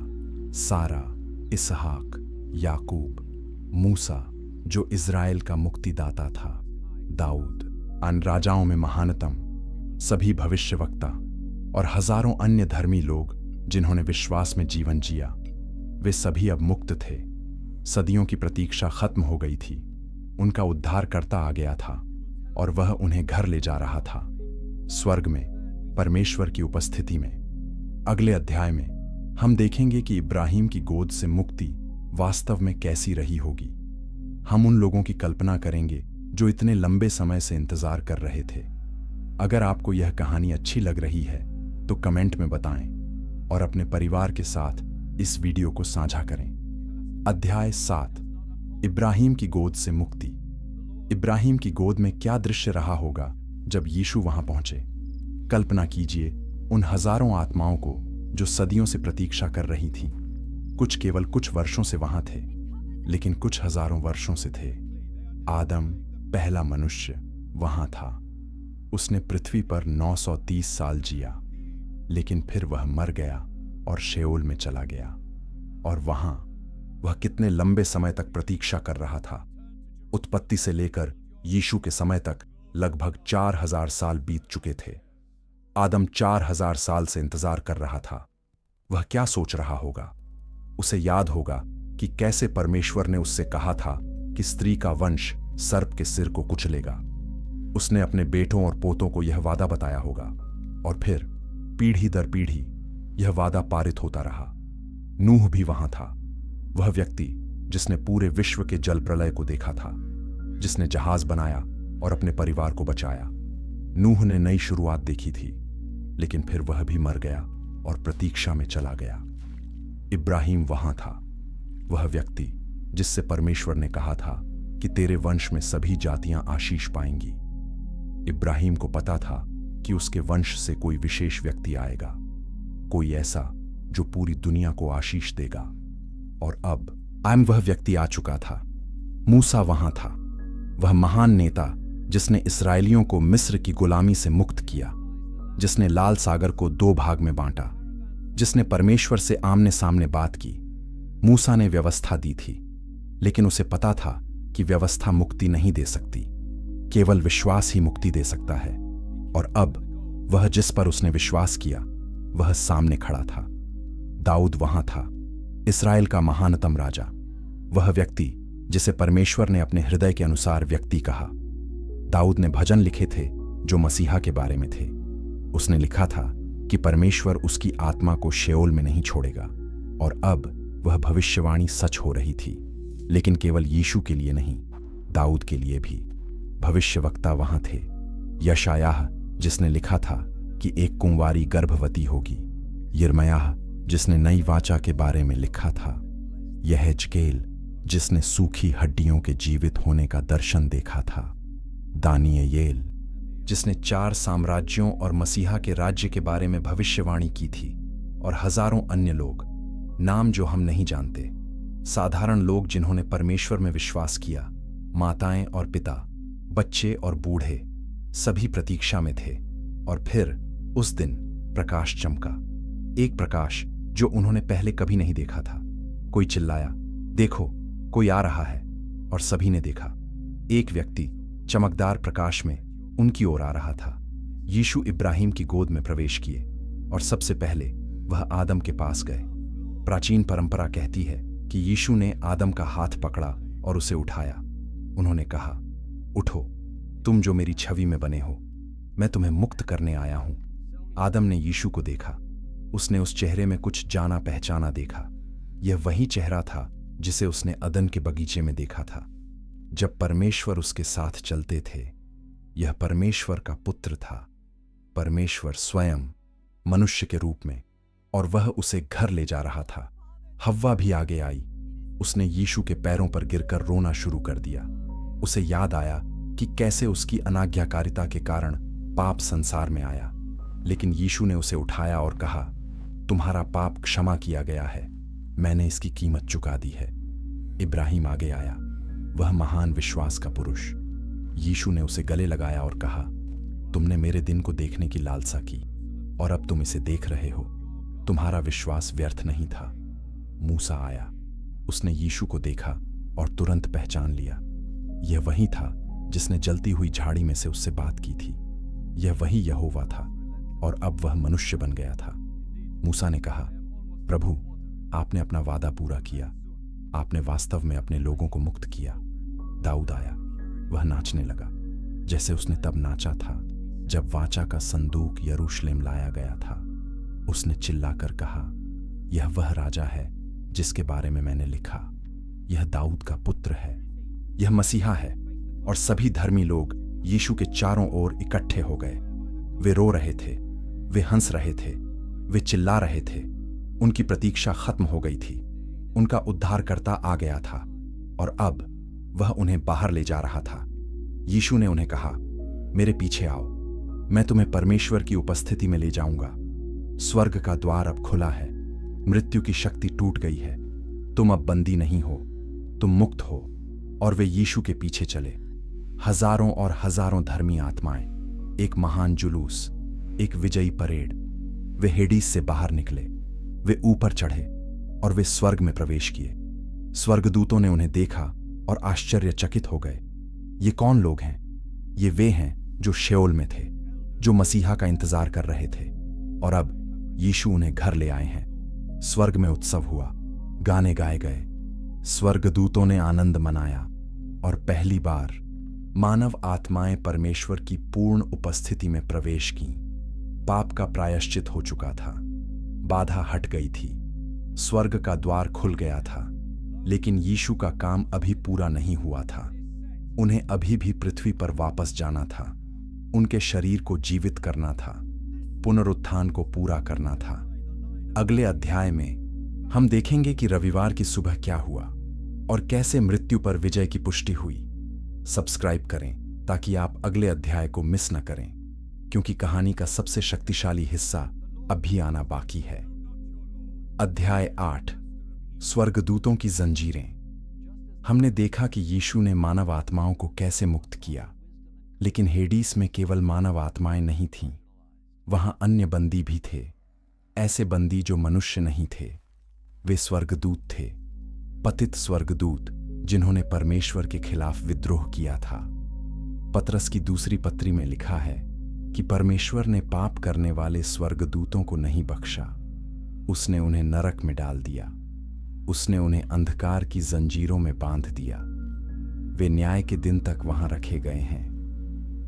सारा, इसहाक, याकूब, मूसा जो इज़राइल का मुक्तिदाता था, दाऊद, अन्य राजाओं में महानतम, सभी भविष्यवक्ता और हजारों अन्य धर्मी लोग जिन्होंने विश्वास में जीवन जिया। वे सभी अब मुक्त थे। सदियों की प्रतीक्षा खत्म हो गई थी। उनका उद्धारकर्ता आ गया था, और वह उन्हें घर ले जा रहा था। स्वर्ग में परमेश्वर की उपस्थिति में। अगले अध्याय में हम देखेंगे कि इब्राहिम की गोद से मुक्ति वास्तव में कैसी रही होगी। हम उन लोगों की कल्पना करेंगे जो इतने लंबे समय से इंतजार कर रहे थे। अगर आपको यह कहानी अच्छी लग रही है तो कमेंट में बताएं और अपने परिवार के साथ इस वीडियो को साझा करें। अध्याय 7, इब्राहिम की गोद से मुक्ति। इब्राहिम की गोद में क्या दृश्य रहा होगा जब यीशु वहां पहुंचे। कल्पना कीजिए उन हजारों आत्माओं को जो सदियों से प्रतीक्षा कर रही थी। कुछ केवल कुछ वर्षों से वहां थे, लेकिन कुछ हजारों वर्षों से थे। आदम, पहला मनुष्य, वहां था। उसने पृथ्वी पर 930 साल जिया, लेकिन फिर वह मर गया और शेओल में चला गया। और वहां वह कितने लंबे समय तक प्रतीक्षा कर रहा था। उत्पत्ति से लेकर यीशु के समय तक लगभग 4000 साल बीत चुके थे। आदम 4000 साल से इंतजार कर रहा था। वह क्या सोच रहा होगा? उसे याद होगा कि कैसे परमेश्वर ने उससे कहा था कि स्त्री का वंश सर्प के सिर को कुचलेगा। उसने अपने बेटों और पोतों को यह वादा बताया होगा, और फिर पीढ़ी दर पीढ़ी यह वादा पारित होता रहा। नूह भी वहां था, वह व्यक्ति जिसने पूरे विश्व के जल प्रलय को देखा था, जिसने जहाज बनाया और अपने परिवार को बचाया। नूह ने नई शुरुआत देखी थी, लेकिन फिर वह भी मर गया और प्रतीक्षा में चला गया। इब्राहिम वहां था, वह व्यक्ति जिससे परमेश्वर ने कहा था कि तेरे वंश में सभी जातियां आशीष पाएंगी। इब्राहिम को पता था कि उसके वंश से कोई विशेष व्यक्ति आएगा, कोई ऐसा जो पूरी दुनिया को आशीष देगा। और अब वह व्यक्ति आ चुका था। मूसा वहां था, वह महान नेता जिसने इस्राएलियों को मिस्र की गुलामी से मुक्त किया, जिसने लाल सागर को 2 भाग में बांटा, जिसने परमेश्वर से आमने सामने बात की। मूसा ने व्यवस्था दी थी, लेकिन उसे पता था कि व्यवस्था मुक्ति नहीं दे सकती, केवल विश्वास ही मुक्ति दे सकता है। और अब वह जिस पर उसने विश्वास किया वह सामने खड़ा था। दाऊद वहां था, इस्राएल का महानतम राजा, वह व्यक्ति जिसे परमेश्वर ने अपने हृदय के अनुसार व्यक्ति कहा। दाऊद ने भजन लिखे थे जो मसीहा के बारे में थे। उसने लिखा था कि परमेश्वर उसकी आत्मा को शेओल में नहीं छोड़ेगा। और अब वह भविष्यवाणी सच हो रही थी, लेकिन केवल यीशु के लिए नहीं, दाऊद के लिए भी। भविष्यवक्ता वहां थे, यशायाह जिसने लिखा था कि एक कुंवारी गर्भवती होगी, यिर्मयाह जिसने नई वाचा के बारे में लिखा था, यहेजकेल जिसने सूखी हड्डियों के जीवित होने का दर्शन देखा था, दानियेल जिसने 4 साम्राज्यों और मसीहा के राज्य के बारे में भविष्यवाणी की थी, और हजारों अन्य लोग, नाम जो हम नहीं जानते, साधारण लोग जिन्होंने परमेश्वर में विश्वास किया। माताएं और पिता, बच्चे और बूढ़े सभी प्रतीक्षा में थे। और फिर उस दिन प्रकाश चमका, एक प्रकाश जो उन्होंने पहले कभी नहीं देखा था। कोई चिल्लाया, देखो कोई आ रहा है, और सभी ने देखा। एक व्यक्ति चमकदार प्रकाश में उनकी ओर आ रहा था। यीशु इब्राहिम की गोद में प्रवेश किए, और सबसे पहले वह आदम के पास गए। प्राचीन परंपरा कहती है कि यीशु ने आदम का हाथ पकड़ा और उसे उठाया। उन्होंने कहा, उठो, तुम जो मेरी छवि में बने हो, मैं तुम्हें मुक्त करने आया हूं। आदम ने यीशु को देखा, उसने उस चेहरे में कुछ जाना पहचाना देखा। यह वही चेहरा था जिसे उसने अदन के बगीचे में देखा था, जब परमेश्वर उसके साथ चलते थे। यह परमेश्वर का पुत्र था, परमेश्वर स्वयं मनुष्य के रूप में, और वह उसे घर ले जा रहा था। हव्वा भी आगे आई, उसने यीशु के पैरों पर गिरकर रोना शुरू कर दिया। उसे याद आया कि कैसे उसकी अनाज्ञाकारिता के कारण पाप संसार में आया, लेकिन यीशु ने उसे उठाया और कहा, तुम्हारा पाप क्षमा किया गया है, मैंने इसकी कीमत चुका दी है। इब्राहिम आगे आया, वह महान विश्वास का पुरुष। यीशु ने उसे गले लगाया और कहा, तुमने मेरे दिन को देखने की लालसा की, और अब तुम इसे देख रहे हो। तुम्हारा विश्वास व्यर्थ नहीं था। मूसा आया, उसने यीशु को देखा और तुरंत पहचान लिया। यह वही था जिसने जलती हुई झाड़ी में से उससे बात की थी। यह वही यहोवा था, और अब वह मनुष्य बन गया था। मूसा ने कहा, प्रभु, आपने अपना वादा पूरा किया, आपने वास्तव में अपने लोगों को मुक्त किया। दाऊद आया, वह नाचने लगा जैसे उसने तब नाचा था। जब वाचा का संदूक यरूशलेम लाया गया था, उसने चिल्लाकर कहा, यह वह राजा है जिसके बारे में मैंने लिखा। यह दाऊद का पुत्र है, यह मसीहा है। और सभी धर्मी लोग यीशु के चारों ओर इकट्ठे हो गए। वे रो रहे थे, वे हंस रहे थे, वे चिल्ला रहे थे। उनकी प्रतीक्षा खत्म हो गई थी। उनका उद्धारकर्ता आ गया था और अब वह उन्हें बाहर ले जा रहा था। यीशु ने उन्हें कहा, मेरे पीछे आओ, मैं तुम्हें परमेश्वर की उपस्थिति में ले जाऊंगा। स्वर्ग का द्वार अब खुला है, मृत्यु की शक्ति टूट गई है। तुम अब बंदी नहीं हो, तुम मुक्त हो। और वे यीशु के पीछे चले। हजारों और हजारों धर्मी आत्माएं, एक महान जुलूस, एक विजयी परेड। वे हेडीस से बाहर निकले, वे ऊपर चढ़े और वे स्वर्ग में प्रवेश किए। स्वर्गदूतों ने उन्हें देखा और आश्चर्यचकित हो गए। ये कौन लोग हैं? ये वे हैं जो शेओल में थे, जो मसीहा का इंतजार कर रहे थे। और अब यीशु उन्हें घर ले आए हैं। स्वर्ग में उत्सव हुआ, गाने गाए गए, स्वर्गदूतों ने आनंद मनाया और पहली बार मानव आत्माएं परमेश्वर की पूर्ण उपस्थिति में प्रवेश की। पाप का प्रायश्चित हो चुका था, बाधा हट गई थी, स्वर्ग का द्वार खुल गया था। लेकिन यीशु का काम अभी पूरा नहीं हुआ था। उन्हें अभी भी पृथ्वी पर वापस जाना था, उनके शरीर को जीवित करना था, पुनरुत्थान को पूरा करना था। अगले अध्याय में हम देखेंगे कि रविवार की सुबह क्या हुआ और कैसे मृत्यु पर विजय की पुष्टि हुई। सब्सक्राइब करें ताकि आप अगले अध्याय को मिस न करें, क्योंकि कहानी का सबसे शक्तिशाली हिस्सा अब भी आना बाकी है। अध्याय 8, स्वर्गदूतों की जंजीरें। हमने देखा कि यीशु ने मानव आत्माओं को कैसे मुक्त किया, लेकिन हेडीस में केवल मानव आत्माएं नहीं थीं, वहां अन्य बंदी भी थे। ऐसे बंदी जो मनुष्य नहीं थे, वे स्वर्गदूत थे, पतित स्वर्गदूत जिन्होंने परमेश्वर के खिलाफ विद्रोह किया था। पतरस की दूसरी पत्री में लिखा है कि परमेश्वर ने पाप करने वाले स्वर्गदूतों को नहीं बख्शा, उसने उन्हें नरक में डाल दिया, उसने उन्हें अंधकार की जंजीरों में बांध दिया। वे न्याय के दिन तक वहां रखे गए हैं।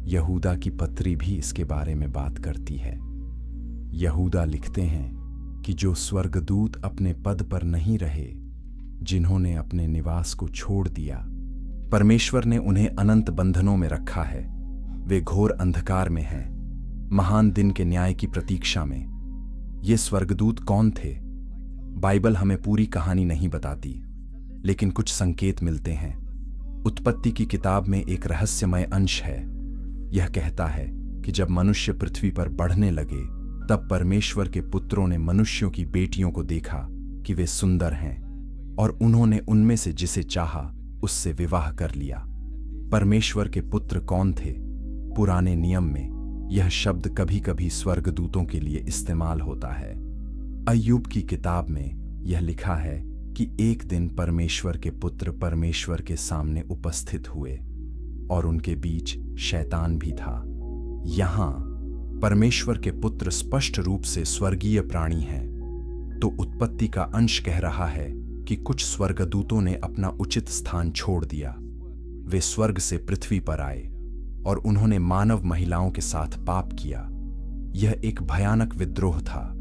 यहूदा की पत्री भी इसके बारे में बात करती है। यहूदा लिखते हैं कि जो स्वर्गदूत अपने पद पर नहीं रहे, जिन्होंने अपने निवास को छोड़ दिया, परमेश्वर ने उन्हें अनंत बंधनों में रखा है। वे घोर अंधकार में हैं, महान दिन के न्याय की प्रतीक्षा में। ये स्वर्गदूत कौन थे? बाइबल हमें पूरी कहानी नहीं बताती, लेकिन कुछ संकेत मिलते हैं। उत्पत्ति की किताब में एक रहस्यमय अंश है। यह कहता है कि जब मनुष्य पृथ्वी पर बढ़ने लगे, तब परमेश्वर के पुत्रों ने मनुष्यों की बेटियों को देखा कि वे सुंदर हैं, और उन्होंने उनमें से जिसे चाहा उससे विवाह कर लिया। परमेश्वर के पुत्र कौन थे? पुराने नियम में यह शब्द कभी कभी स्वर्गदूतों के लिए इस्तेमाल होता है। अय्यूब की किताब में यह लिखा है कि एक दिन परमेश्वर के पुत्र परमेश्वर के सामने उपस्थित हुए और उनके बीच शैतान भी था। यहां परमेश्वर के पुत्र स्पष्ट रूप से स्वर्गीय प्राणी हैं। तो उत्पत्ति का अंश कह रहा है कि कुछ स्वर्गदूतों ने अपना उचित स्थान छोड़ दिया। वे स्वर्ग से पृथ्वी पर आए और उन्होंने मानव महिलाओं के साथ पाप किया। यह एक भयानक विद्रोह था,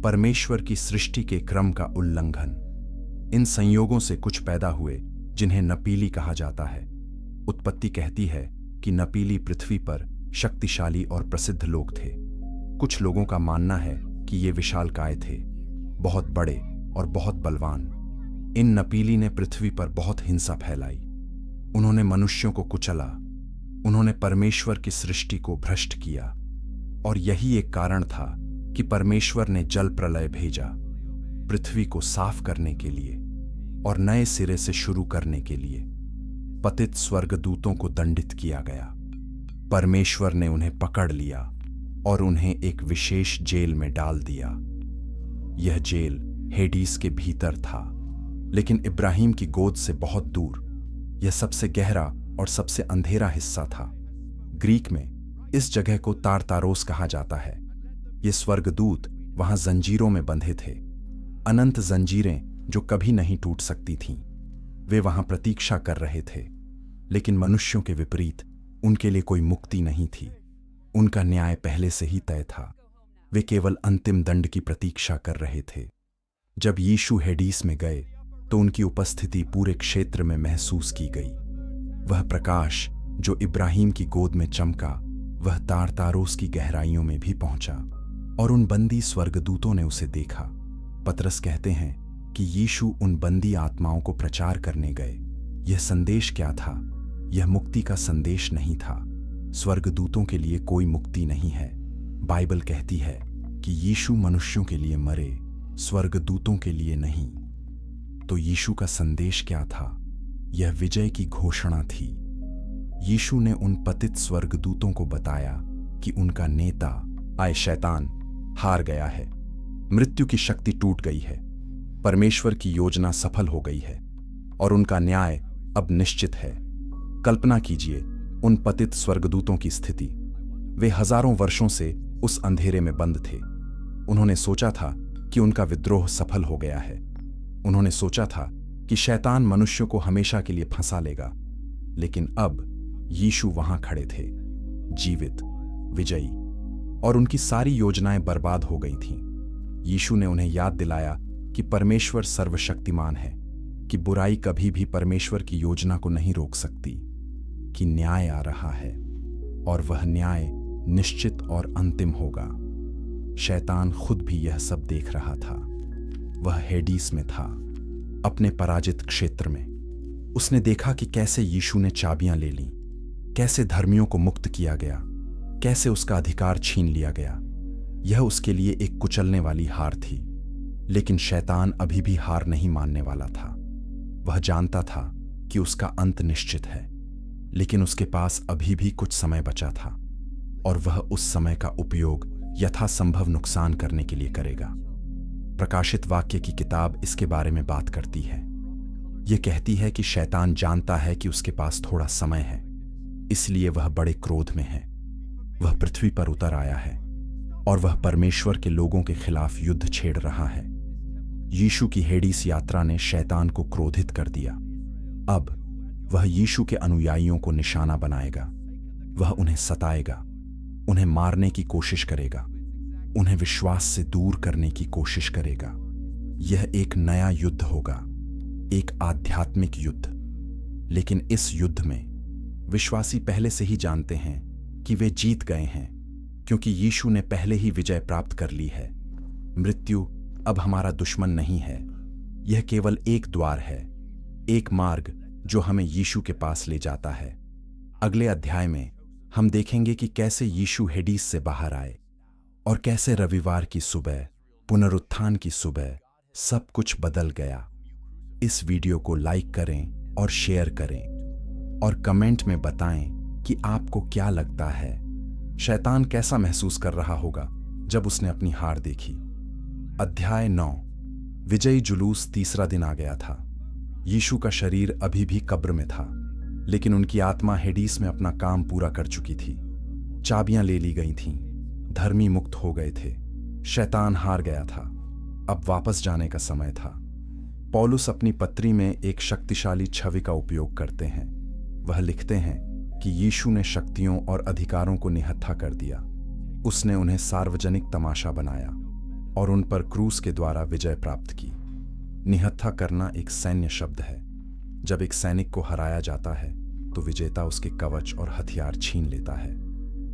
परमेश्वर की सृष्टि के क्रम का उल्लंघन। इन संयोगों से कुछ पैदा हुए जिन्हें नपीली कहा जाता है। उत्पत्ति कहती है कि नपीली पृथ्वी पर शक्तिशाली और प्रसिद्ध लोग थे। कुछ लोगों का मानना है कि ये विशालकाय थे, बहुत बड़े और बहुत बलवान। इन नपीली ने पृथ्वी पर बहुत हिंसा फैलाई। उन्होंने मनुष्यों को कुचला, उन्होंने परमेश्वर की सृष्टि को भ्रष्ट किया, और यही एक कारण था कि परमेश्वर ने जल प्रलय भेजा, पृथ्वी को साफ करने के लिए और नए सिरे से शुरू करने के लिए। पतित स्वर्गदूतों को दंडित किया गया। परमेश्वर ने उन्हें पकड़ लिया और उन्हें एक विशेष जेल में डाल दिया। यह जेल हेडीस के भीतर था, लेकिन इब्राहिम की गोद से बहुत दूर। यह सबसे गहरा और सबसे अंधेरा हिस्सा था। ग्रीक में इस जगह को तारतारोस कहा जाता है। ये स्वर्गदूत वहां जंजीरों में बंधे थे, अनंत जंजीरें जो कभी नहीं टूट सकती थीं। वे वहां प्रतीक्षा कर रहे थे, लेकिन मनुष्यों के विपरीत उनके लिए कोई मुक्ति नहीं थी। उनका न्याय पहले से ही तय था। वे केवल अंतिम दंड की प्रतीक्षा कर रहे थे। जब यीशु हेडीस में गए तो उनकी उपस्थिति पूरे क्षेत्र में महसूस की गई। वह प्रकाश जो इब्राहिम की गोद में चमका, वह तारतारोस की गहराइयों में भी पहुंचा और उन बंदी स्वर्गदूतों ने उसे देखा। पतरस कहते हैं कि यीशु उन बंदी आत्माओं को प्रचार करने गए। यह संदेश क्या था? यह मुक्ति का संदेश नहीं था। स्वर्गदूतों के लिए कोई मुक्ति नहीं है। बाइबल कहती है कि यीशु मनुष्यों के लिए मरे, स्वर्गदूतों के लिए नहीं। तो यीशु का संदेश क्या था? यह विजय की घोषणा थी। यीशु ने उन पतित स्वर्गदूतों को बताया कि उनका नेता, आए शैतान, हार गया है। मृत्यु की शक्ति टूट गई है। परमेश्वर की योजना सफल हो गई है और उनका न्याय अब निश्चित है। कल्पना कीजिए उन पतित स्वर्गदूतों की स्थिति। वे हजारों वर्षों से उस अंधेरे में बंद थे। उन्होंने सोचा था कि उनका विद्रोह सफल हो गया है। उन्होंने सोचा था कि शैतान मनुष्यों को हमेशा के लिए फंसा लेगा। लेकिन अब यीशु वहां खड़े थे, जीवित, विजयी, और उनकी सारी योजनाएं बर्बाद हो गई थीं। यीशु ने उन्हें याद दिलाया कि परमेश्वर सर्वशक्तिमान है, कि बुराई कभी भी परमेश्वर की योजना को नहीं रोक सकती, कि न्याय आ रहा है और वह न्याय निश्चित और अंतिम होगा। शैतान खुद भी यह सब देख रहा था। वह हेडीस में था, अपने पराजित क्षेत्र में। उसने देखा कि कैसे यीशु ने चाबियां ले लीं, कैसे धर्मियों को मुक्त किया गया, कैसे उसका अधिकार छीन लिया गया। यह उसके लिए एक कुचलने वाली हार थी। लेकिन शैतान अभी भी हार नहीं मानने वाला था। वह जानता था कि उसका अंत निश्चित है, लेकिन उसके पास अभी भी कुछ समय बचा था और वह उस समय का उपयोग यथासंभव नुकसान करने के लिए करेगा। प्रकाशित वाक्य की किताब इसके बारे में बात करती है। यह कहती है कि शैतान जानता है कि उसके पास थोड़ा समय है, इसलिए वह बड़े क्रोध में है। वह पृथ्वी पर उतर आया है और वह परमेश्वर के लोगों के खिलाफ युद्ध छेड़ रहा है। यीशु की हेडीस यात्रा ने शैतान को क्रोधित कर दिया। अब वह यीशु के अनुयायियों को निशाना बनाएगा। वह उन्हें सताएगा, उन्हें मारने की कोशिश करेगा, उन्हें विश्वास से दूर करने की कोशिश करेगा। यह एक नया युद्ध होगा, एक आध्यात्मिक युद्ध। लेकिन इस युद्ध में विश्वासी पहले से ही जानते हैं कि वे जीत गए हैं, क्योंकि यीशु ने पहले ही विजय प्राप्त कर ली है। मृत्यु अब हमारा दुश्मन नहीं है। यह केवल एक द्वार है, एक मार्ग जो हमें यीशु के पास ले जाता है। अगले अध्याय में हम देखेंगे कि कैसे यीशु हेडीस से बाहर आए और कैसे रविवार की सुबह, पुनरुत्थान की सुबह, सब कुछ बदल गया। इस वीडियो को लाइक करें और शेयर करें और कमेंट में बताएं कि आपको क्या लगता है। शैतान कैसा महसूस कर रहा होगा जब उसने अपनी हार देखी। अध्याय 9। विजयी जुलूस। तीसरा दिन आ गया था। यीशु का शरीर अभी भी कब्र में था, लेकिन उनकी आत्मा हेडीस में अपना काम पूरा कर चुकी थी। चाबियां ले ली गई थीं, धर्मी मुक्त हो गए थे, शैतान हार गया था। अब वापस जाने का समय था। पौलुस अपनी पत्री में एक शक्तिशाली छवि का उपयोग करते हैं। वह लिखते हैं कि यीशु ने शक्तियों और अधिकारों को निहत्था कर दिया। उसने उन्हें सार्वजनिक तमाशा बनाया और उन पर क्रूस के द्वारा विजय प्राप्त की। निहत्था करना एक सैन्य शब्द है। जब एक सैनिक को हराया जाता है तो विजेता उसके कवच और हथियार छीन लेता है।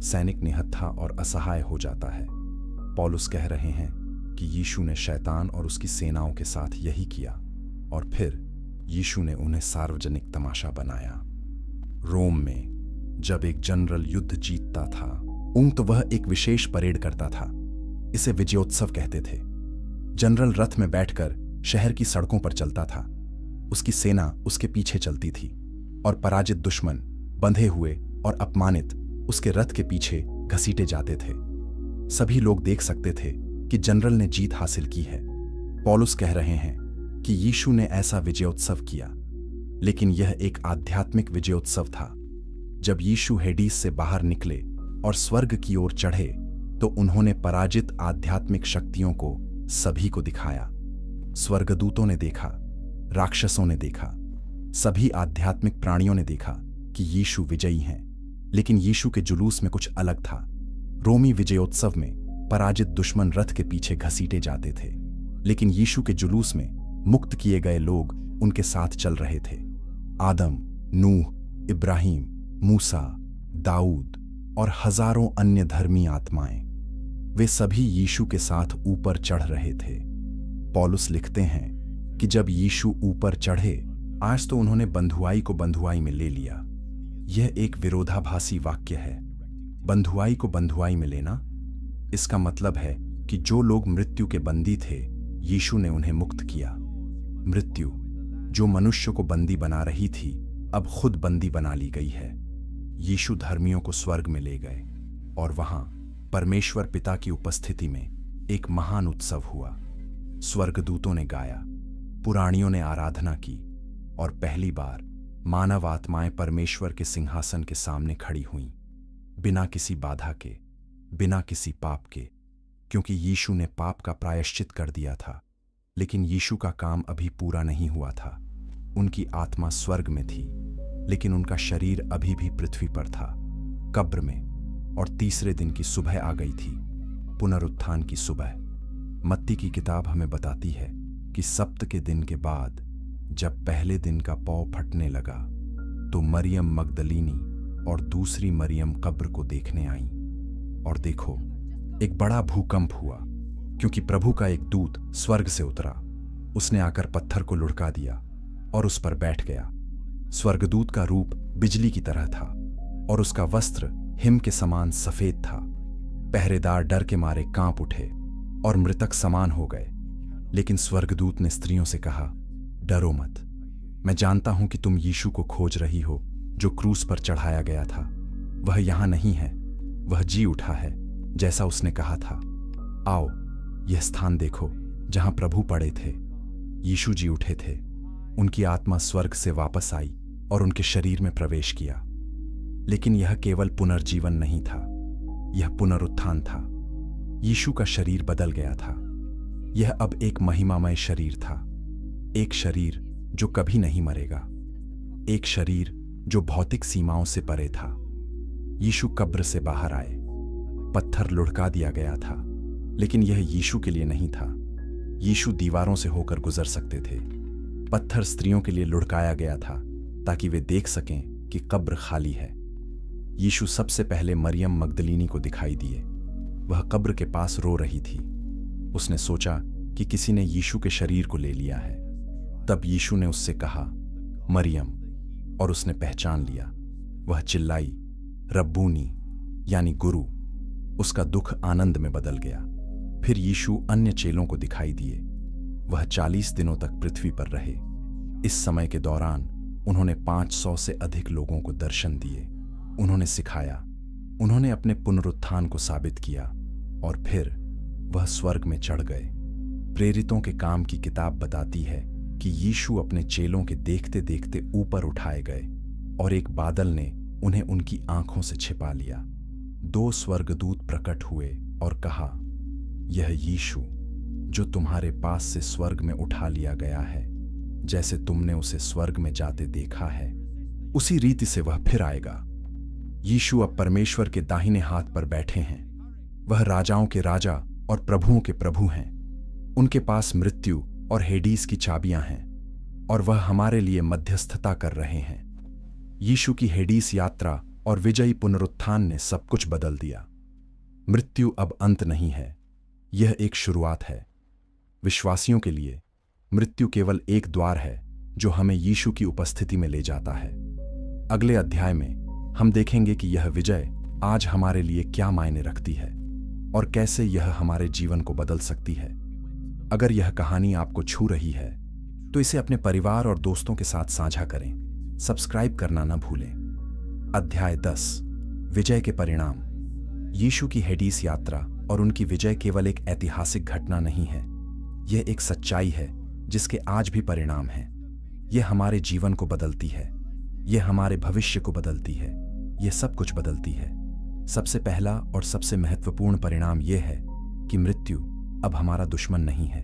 सैनिक निहत्था और असहाय हो जाता है। पौलुस कह रहे हैं कि यीशु ने शैतान और उसकी सेनाओं के साथ यही किया और फिर यीशु ने उन्हें सार्वजनिक तमाशा बनाया। रोम में जब एक जनरल युद्ध जीतता था तो वह एक विशेष परेड करता था। इसे विजयोत्सव कहते थे। जनरल रथ में बैठकर शहर की सड़कों पर चलता था। उसकी सेना उसके पीछे चलती थी और पराजित दुश्मन, बंधे हुए और अपमानित, उसके रथ के पीछे घसीटे जाते थे। सभी लोग देख सकते थे कि जनरल ने जीत हासिल की है। पौलुस कह रहे हैं कि यीशु ने ऐसा विजयोत्सव किया, लेकिन यह एक आध्यात्मिक विजयोत्सव था। जब यीशु हेडीस से बाहर निकले और स्वर्ग की ओर चढ़े तो उन्होंने पराजित आध्यात्मिक शक्तियों को सभी को दिखाया। स्वर्गदूतों ने देखा, राक्षसों ने देखा, सभी आध्यात्मिक प्राणियों ने देखा कि यीशु विजयी हैं। लेकिन यीशु के जुलूस में कुछ अलग था। रोमी विजयोत्सव में पराजित दुश्मन रथ के पीछे घसीटे जाते थे, लेकिन यीशु के जुलूस में मुक्त किए गए लोग उनके साथ चल रहे थे। आदम, नूह, इब्राहिम, मूसा, दाऊद और हजारों अन्य धर्मी आत्माएं, वे सभी यीशु के साथ ऊपर चढ़ रहे थे। पौलुस लिखते हैं कि जब यीशु ऊपर चढ़े, आज तो उन्होंने बंधुआई को बंधुआई में ले लिया। यह एक विरोधाभासी वाक्य है। बंधुआई को बंधुआई में लेना, इसका मतलब है कि जो लोग मृत्यु के बंदी थे, यीशु ने उन्हें मुक्त किया। मृत्यु, जो मनुष्य को बंदी बना रही थी, अब खुद बंदी बना ली गई है। यीशु धर्मियों को स्वर्ग में ले गए और वहां परमेश्वर पिता की उपस्थिति में एक महान उत्सव हुआ। स्वर्गदूतों ने गाया, पुराणियों ने आराधना की और पहली बार मानव आत्माएं परमेश्वर के सिंहासन के सामने खड़ी हुईं, बिना किसी बाधा के, बिना किसी पाप के, क्योंकि यीशु ने पाप का प्रायश्चित कर दिया था। लेकिन यीशु का काम अभी पूरा नहीं हुआ था। उनकी आत्मा स्वर्ग में थी, लेकिन उनका शरीर अभी भी पृथ्वी पर था, कब्र में। और तीसरे दिन की सुबह आ गई थी, पुनरुत्थान की सुबह। मत्ती की किताब हमें बताती है कि सप्त के दिन के बाद जब पहले दिन का पौ फटने लगा, तो मरियम मगदलीनी और दूसरी मरियम कब्र को देखने आईं। और देखो, एक बड़ा भूकंप हुआ, क्योंकि प्रभु का एक दूत स्वर्ग से उतरा। उसने आकर पत्थर को लुढ़का दिया और उस पर बैठ गया। स्वर्गदूत का रूप बिजली की तरह था और उसका वस्त्र हिम के समान सफेद था। पहरेदार डर के मारे कांप उठे और मृतक समान हो गए। लेकिन स्वर्गदूत ने स्त्रियों से कहा, डरो मत, मैं जानता हूं कि तुम यीशु को खोज रही हो, जो क्रूस पर चढ़ाया गया था। वह यहां नहीं है, वह जी उठा है, जैसा उसने कहा था। आओ, यह स्थान देखो जहां प्रभु पड़े थे। यीशु जी उठे थे। उनकी आत्मा स्वर्ग से वापस आई और उनके शरीर में प्रवेश किया। लेकिन यह केवल पुनर्जीवन नहीं था, यह पुनरुत्थान था। यीशु का शरीर बदल गया था। यह अब एक महिमामय शरीर था, एक शरीर जो कभी नहीं मरेगा, एक शरीर जो भौतिक सीमाओं से परे था। यीशु कब्र से बाहर आए। पत्थर लुढ़का दिया गया था, लेकिन यह यीशु के लिए नहीं था। यीशु दीवारों से होकर गुजर सकते थे। पत्थर स्त्रियों के लिए लुढ़काया गया था, ताकि वे देख सकें कि कब्र खाली है। यीशु सबसे पहले मरियम मगदलीनी को दिखाई दिए। वह कब्र के पास रो रही थी। उसने सोचा कि किसी ने यीशु के शरीर को ले लिया है। तब यीशु ने उससे कहा, मरियम, और उसने पहचान लिया। वह चिल्लाई, रब्बूनी, यानी गुरु। उसका दुख आनंद में बदल गया। फिर यीशु अन्य चेलों को दिखाई दिए। वह 40 दिनों तक पृथ्वी पर रहे। इस समय के दौरान उन्होंने 500 से अधिक लोगों को दर्शन दिए। उन्होंने सिखाया, उन्होंने अपने पुनरुत्थान को साबित किया, और फिर वह स्वर्ग में चढ़ गए। प्रेरितों के काम की किताब बताती है कि यीशु अपने चेलों के देखते देखते ऊपर उठाए गए और एक बादल ने उन्हें उनकी आंखों से छिपा लिया। 2 स्वर्गदूत प्रकट हुए और कहा, यह यीशु जो तुम्हारे पास से स्वर्ग में उठा लिया गया है, जैसे तुमने उसे स्वर्ग में जाते देखा है, उसी रीति से वह फिर आएगा। यीशु अब परमेश्वर के दाहिने हाथ पर बैठे हैं। वह राजाओं के राजा और प्रभुओं के प्रभु हैं। उनके पास मृत्यु और हेडीस की चाबियां हैं, और वह हमारे लिए मध्यस्थता कर रहे हैं। यीशु की हेडीस यात्रा और विजयी पुनरुत्थान ने सब कुछ बदल दिया। मृत्यु अब अंत नहीं है, यह एक शुरुआत है। विश्वासियों के लिए मृत्यु केवल एक द्वार है जो हमें यीशु की उपस्थिति में ले जाता है। अगले अध्याय में हम देखेंगे कि यह विजय आज हमारे लिए क्या मायने रखती है और कैसे यह हमारे जीवन को बदल सकती है। अगर यह कहानी आपको छू रही है तो इसे अपने परिवार और दोस्तों के साथ साझा करें। सब्सक्राइब करना न भूलें। अध्याय 10, विजय के परिणाम। यीशु की हेडीस यात्रा और उनकी विजय केवल एक ऐतिहासिक घटना नहीं है, यह एक सच्चाई है जिसके आज भी परिणाम हैं। यह हमारे जीवन को बदलती है, यह हमारे भविष्य को बदलती है, यह सब कुछ बदलती है। सबसे पहला और सबसे महत्वपूर्ण परिणाम यह है कि मृत्यु अब हमारा दुश्मन नहीं है।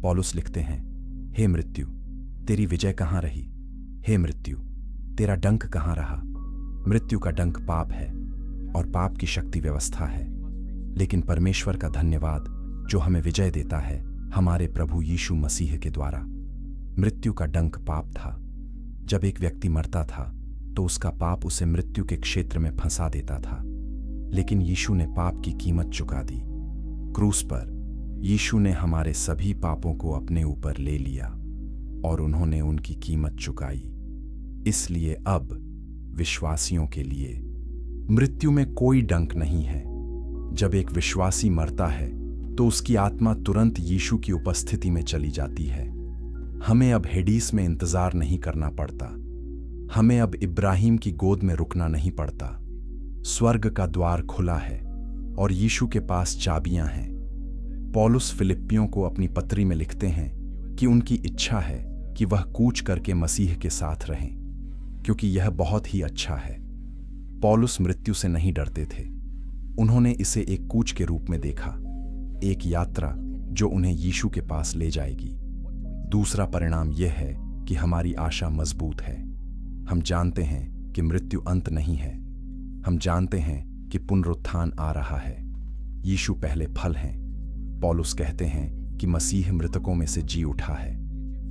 पौलुस लिखते हैं, हे मृत्यु, तेरी विजय कहाँ रही? हे मृत्यु, तेरा डंक कहाँ रहा? मृत्यु का डंक पाप है और पाप की शक्ति व्यवस्था है। लेकिन परमेश्वर का धन्यवाद जो हमें विजय देता है हमारे प्रभु यीशु मसीह के द्वारा। मृत्यु का डंक पाप था। जब एक व्यक्ति मरता था तो उसका पाप उसे मृत्यु के क्षेत्र में फंसा देता था, लेकिन यीशु ने पाप की कीमत चुका दी। क्रूस पर यीशु ने हमारे सभी पापों को अपने ऊपर ले लिया और उन्होंने उनकी कीमत चुकाई। इसलिए अब विश्वासियों के लिए मृत्यु में कोई डंक नहीं है। जब एक विश्वासी मरता है तो उसकी आत्मा तुरंत यीशु की उपस्थिति में चली जाती है। हमें अब हेडीस में इंतजार नहीं करना पड़ता। हमें अब इब्राहिम की गोद में रुकना नहीं पड़ता। स्वर्ग का द्वार खुला है और यीशु के पास चाबियां हैं। पौलुस फिलिप्पियों को अपनी पत्री में लिखते हैं कि उनकी इच्छा है कि वह कूच करके मसीह के साथ रहें, क्योंकि यह बहुत ही अच्छा है। पौलुस मृत्यु से नहीं डरते थे। उन्होंने इसे एक कूच के रूप में देखा, एक यात्रा जो उन्हें यीशु के पास ले जाएगी। दूसरा परिणाम यह है कि हमारी आशा मजबूत है। हम जानते हैं कि मृत्यु अंत नहीं है। हम जानते हैं कि पुनरुत्थान आ रहा है। यीशु पहले फल हैं। पौलुस कहते हैं कि मसीह मृतकों में से जी उठा है।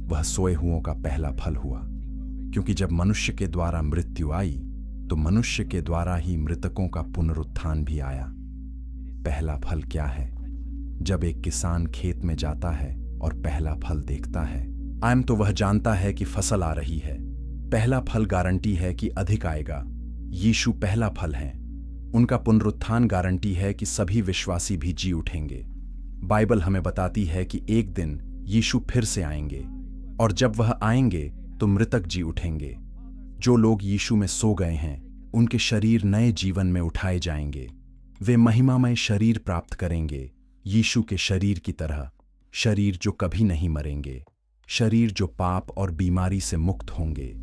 वह सोए हुओं का पहला फल हुआ, क्योंकि जब मनुष्य के द्वारा मृत्यु आई तो मनुष्य के द्वारा ही मृतकों का पुनरुत्थान भी आया। पहला फल क्या है? जब एक किसान खेत में जाता है और पहला फल देखता है, आयम तो वह जानता है कि फसल आ रही है। पहला फल गारंटी है कि अधिक आएगा। यीशु पहला फल हैं। उनका पुनरुत्थान गारंटी है कि सभी विश्वासी भी जी उठेंगे। बाइबल हमें बताती है कि एक दिन यीशु फिर से आएंगे और जब वह आएंगे तो मृतक जी उठेंगे। जो लोग यीशु में सो गए हैं उनके शरीर नए जीवन में उठाए जाएंगे। वे महिमामय शरीर प्राप्त करेंगे, यीशु के शरीर की तरह, शरीर जो कभी नहीं मरेंगे, शरीर जो पाप और बीमारी से मुक्त होंगे।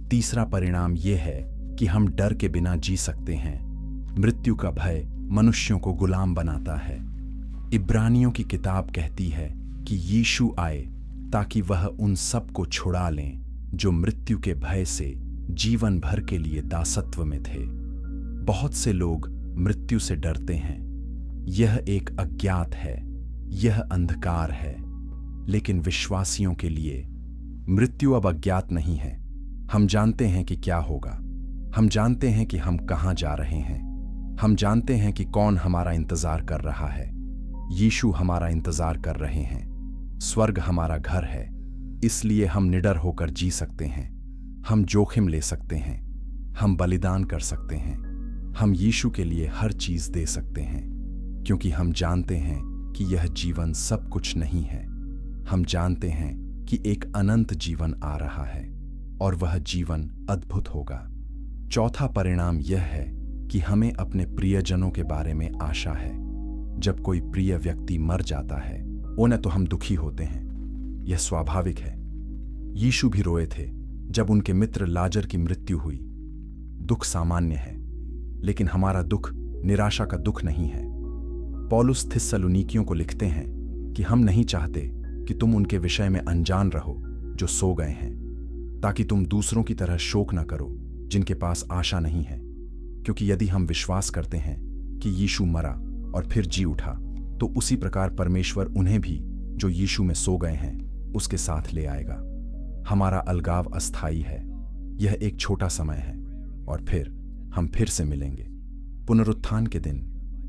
तीसरा परिणाम यह है कि हम डर के बिना जी सकते हैं। मृत्यु का भय मनुष्यों को गुलाम बनाता है। इब्रानियों की किताब कहती है कि यीशु आए ताकि वह उन सब को छुड़ा लें जो मृत्यु के भय से जीवन भर के लिए दासत्व में थे। बहुत से लोग मृत्यु से डरते हैं। यह एक अज्ञात है, यह अंधकार है। लेकिन विश्वासियों के लिए मृत्यु अब अज्ञात नहीं है। हम जानते हैं कि क्या होगा। हम जानते हैं कि हम कहां जा रहे हैं। हम जानते हैं कि कौन हमारा इंतजार कर रहा है। यीशु हमारा इंतजार कर रहे हैं। स्वर्ग हमारा घर है, इसलिए हम निडर होकर जी सकते हैं। हम जोखिम ले सकते हैं। हम बलिदान कर सकते हैं। हम यीशु के लिए हर चीज दे सकते हैं, क्योंकि हम जानते हैं कि यह जीवन सब कुछ नहीं है। हम जानते हैं कि एक अनंत जीवन आ रहा है और वह जीवन अद्भुत होगा। चौथा परिणाम यह है कि हमें अपने प्रियजनों के बारे में आशा है। जब कोई प्रिय व्यक्ति मर जाता है उन्हें तो हम दुखी होते हैं, यह स्वाभाविक है। यीशु भी रोए थे जब उनके मित्र लाजर की मृत्यु हुई। दुख सामान्य है, लेकिन हमारा दुख निराशा का दुख नहीं है। पौलुस थिस्सलुनीकियों को लिखते हैं कि हम नहीं चाहते कि तुम उनके विषय में अनजान रहो जो सो गए हैं, ताकि तुम दूसरों की तरह शोक न करो जिनके पास आशा नहीं है। क्योंकि यदि हम विश्वास करते हैं कि यीशु मरा और फिर जी उठा, तो उसी प्रकार परमेश्वर उन्हें भी जो यीशु में सो गए हैं उसके साथ ले आएगा। हमारा अलगाव अस्थायी है। यह एक छोटा समय है और फिर हम फिर से मिलेंगे पुनरुत्थान के दिन,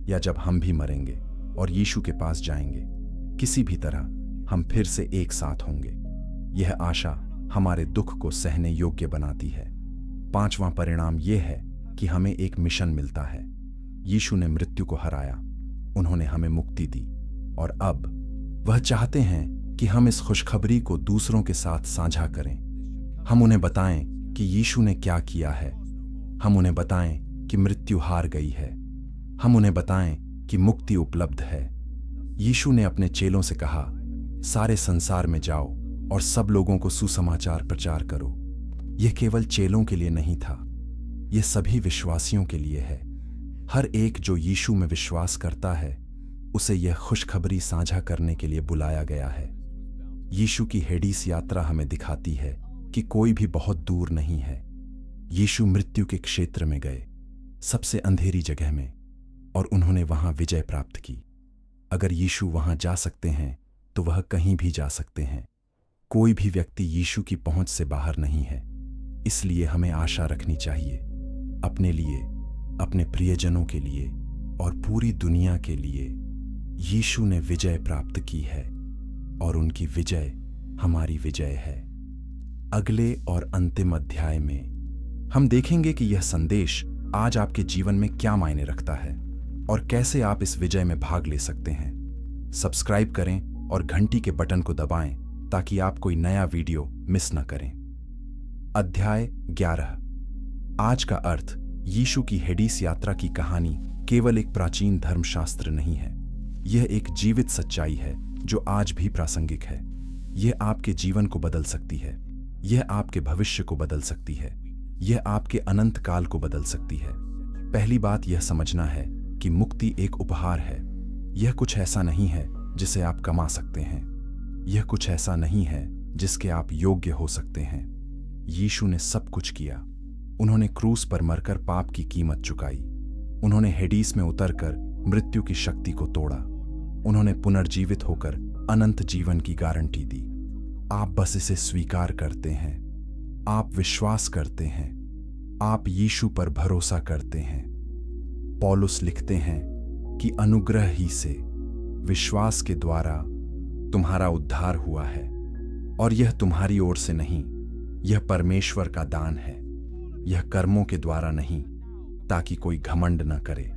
या जब हम भी मरेंगे और यीशु के पास जाएंगे। किसी भी तरह हम फिर से एक साथ होंगे। यह आशा हमारे दुख को सहने योग्य बनाती है। पांचवां परिणाम यह है कि हमें एक मिशन मिलता है। यीशु ने मृत्यु को हराया, उन्होंने हमें मुक्ति दी और अब वह चाहते हैं कि हम इस खुशखबरी को दूसरों के साथ साझा करें। हम उन्हें बताएं कि यीशु ने क्या किया है। हम उन्हें बताएं कि मृत्यु हार गई है। हम उन्हें बताएं कि मुक्ति उपलब्ध है। यीशु ने अपने चेलों से कहा, सारे संसार में जाओ और सब लोगों को सुसमाचार प्रचार करो। यह केवल चेलों के लिए नहीं था, यह सभी विश्वासियों के लिए है। हर एक जो यीशु में विश्वास करता है उसे यह खुशखबरी साझा करने के लिए बुलाया गया है। यीशु की हेडीस यात्रा हमें दिखाती है कि कोई भी बहुत दूर नहीं है। यीशु मृत्यु के क्षेत्र में गए, सबसे अंधेरी जगह में। और उन्होंने वहां विजय प्राप्त की। अगर यीशु वहां जा सकते हैं तो वह कहीं भी जा सकते हैं। कोई भी व्यक्ति यीशु की पहुंच से बाहर नहीं है। इसलिए हमें आशा रखनी चाहिए, अपने लिए, अपने प्रियजनों के लिए और पूरी दुनिया के लिए। यीशु ने विजय प्राप्त की है और उनकी विजय हमारी विजय है। अगले और अंतिम अध्याय में हम देखेंगे कि यह संदेश आज आपके जीवन में क्या मायने रखता है और कैसे आप इस विजय में भाग ले सकते हैं। सब्सक्राइब करें और घंटी के बटन को दबाएं ताकि आप कोई नया वीडियो मिस न करें। अध्याय 11। आज का अर्थ। यीशु की हेडीस यात्रा की कहानी केवल एक प्राचीन धर्मशास्त्र नहीं है, यह एक जीवित सच्चाई है जो आज भी प्रासंगिक है। यह आपके जीवन को बदल सकती है, यह आपके भविष्य को बदल सकती है, यह आपके अनंत काल को बदल सकती है। पहली बात यह समझना है कि मुक्ति एक उपहार है। यह कुछ ऐसा नहीं है जिसे आप कमा सकते हैं, यह कुछ ऐसा नहीं है जिसके आप योग्य हो सकते हैं। यीशु ने सब कुछ किया। उन्होंने क्रूस पर मरकर पाप की कीमत चुकाई। उन्होंने हेडीस में उतरकर मृत्यु की शक्ति को तोड़ा। उन्होंने पुनर्जीवित होकर अनंत जीवन की गारंटी दी। आप बस इसे स्वीकार करते हैं, आप विश्वास करते हैं, आप यीशु पर भरोसा करते हैं। पौलुस लिखते हैं कि अनुग्रह ही से, विश्वास के द्वारा तुम्हारा उद्धार हुआ है, और यह तुम्हारी ओर से नहीं, यह परमेश्वर का दान है। यह कर्मों के द्वारा नहीं, ताकि कोई घमंड न करे।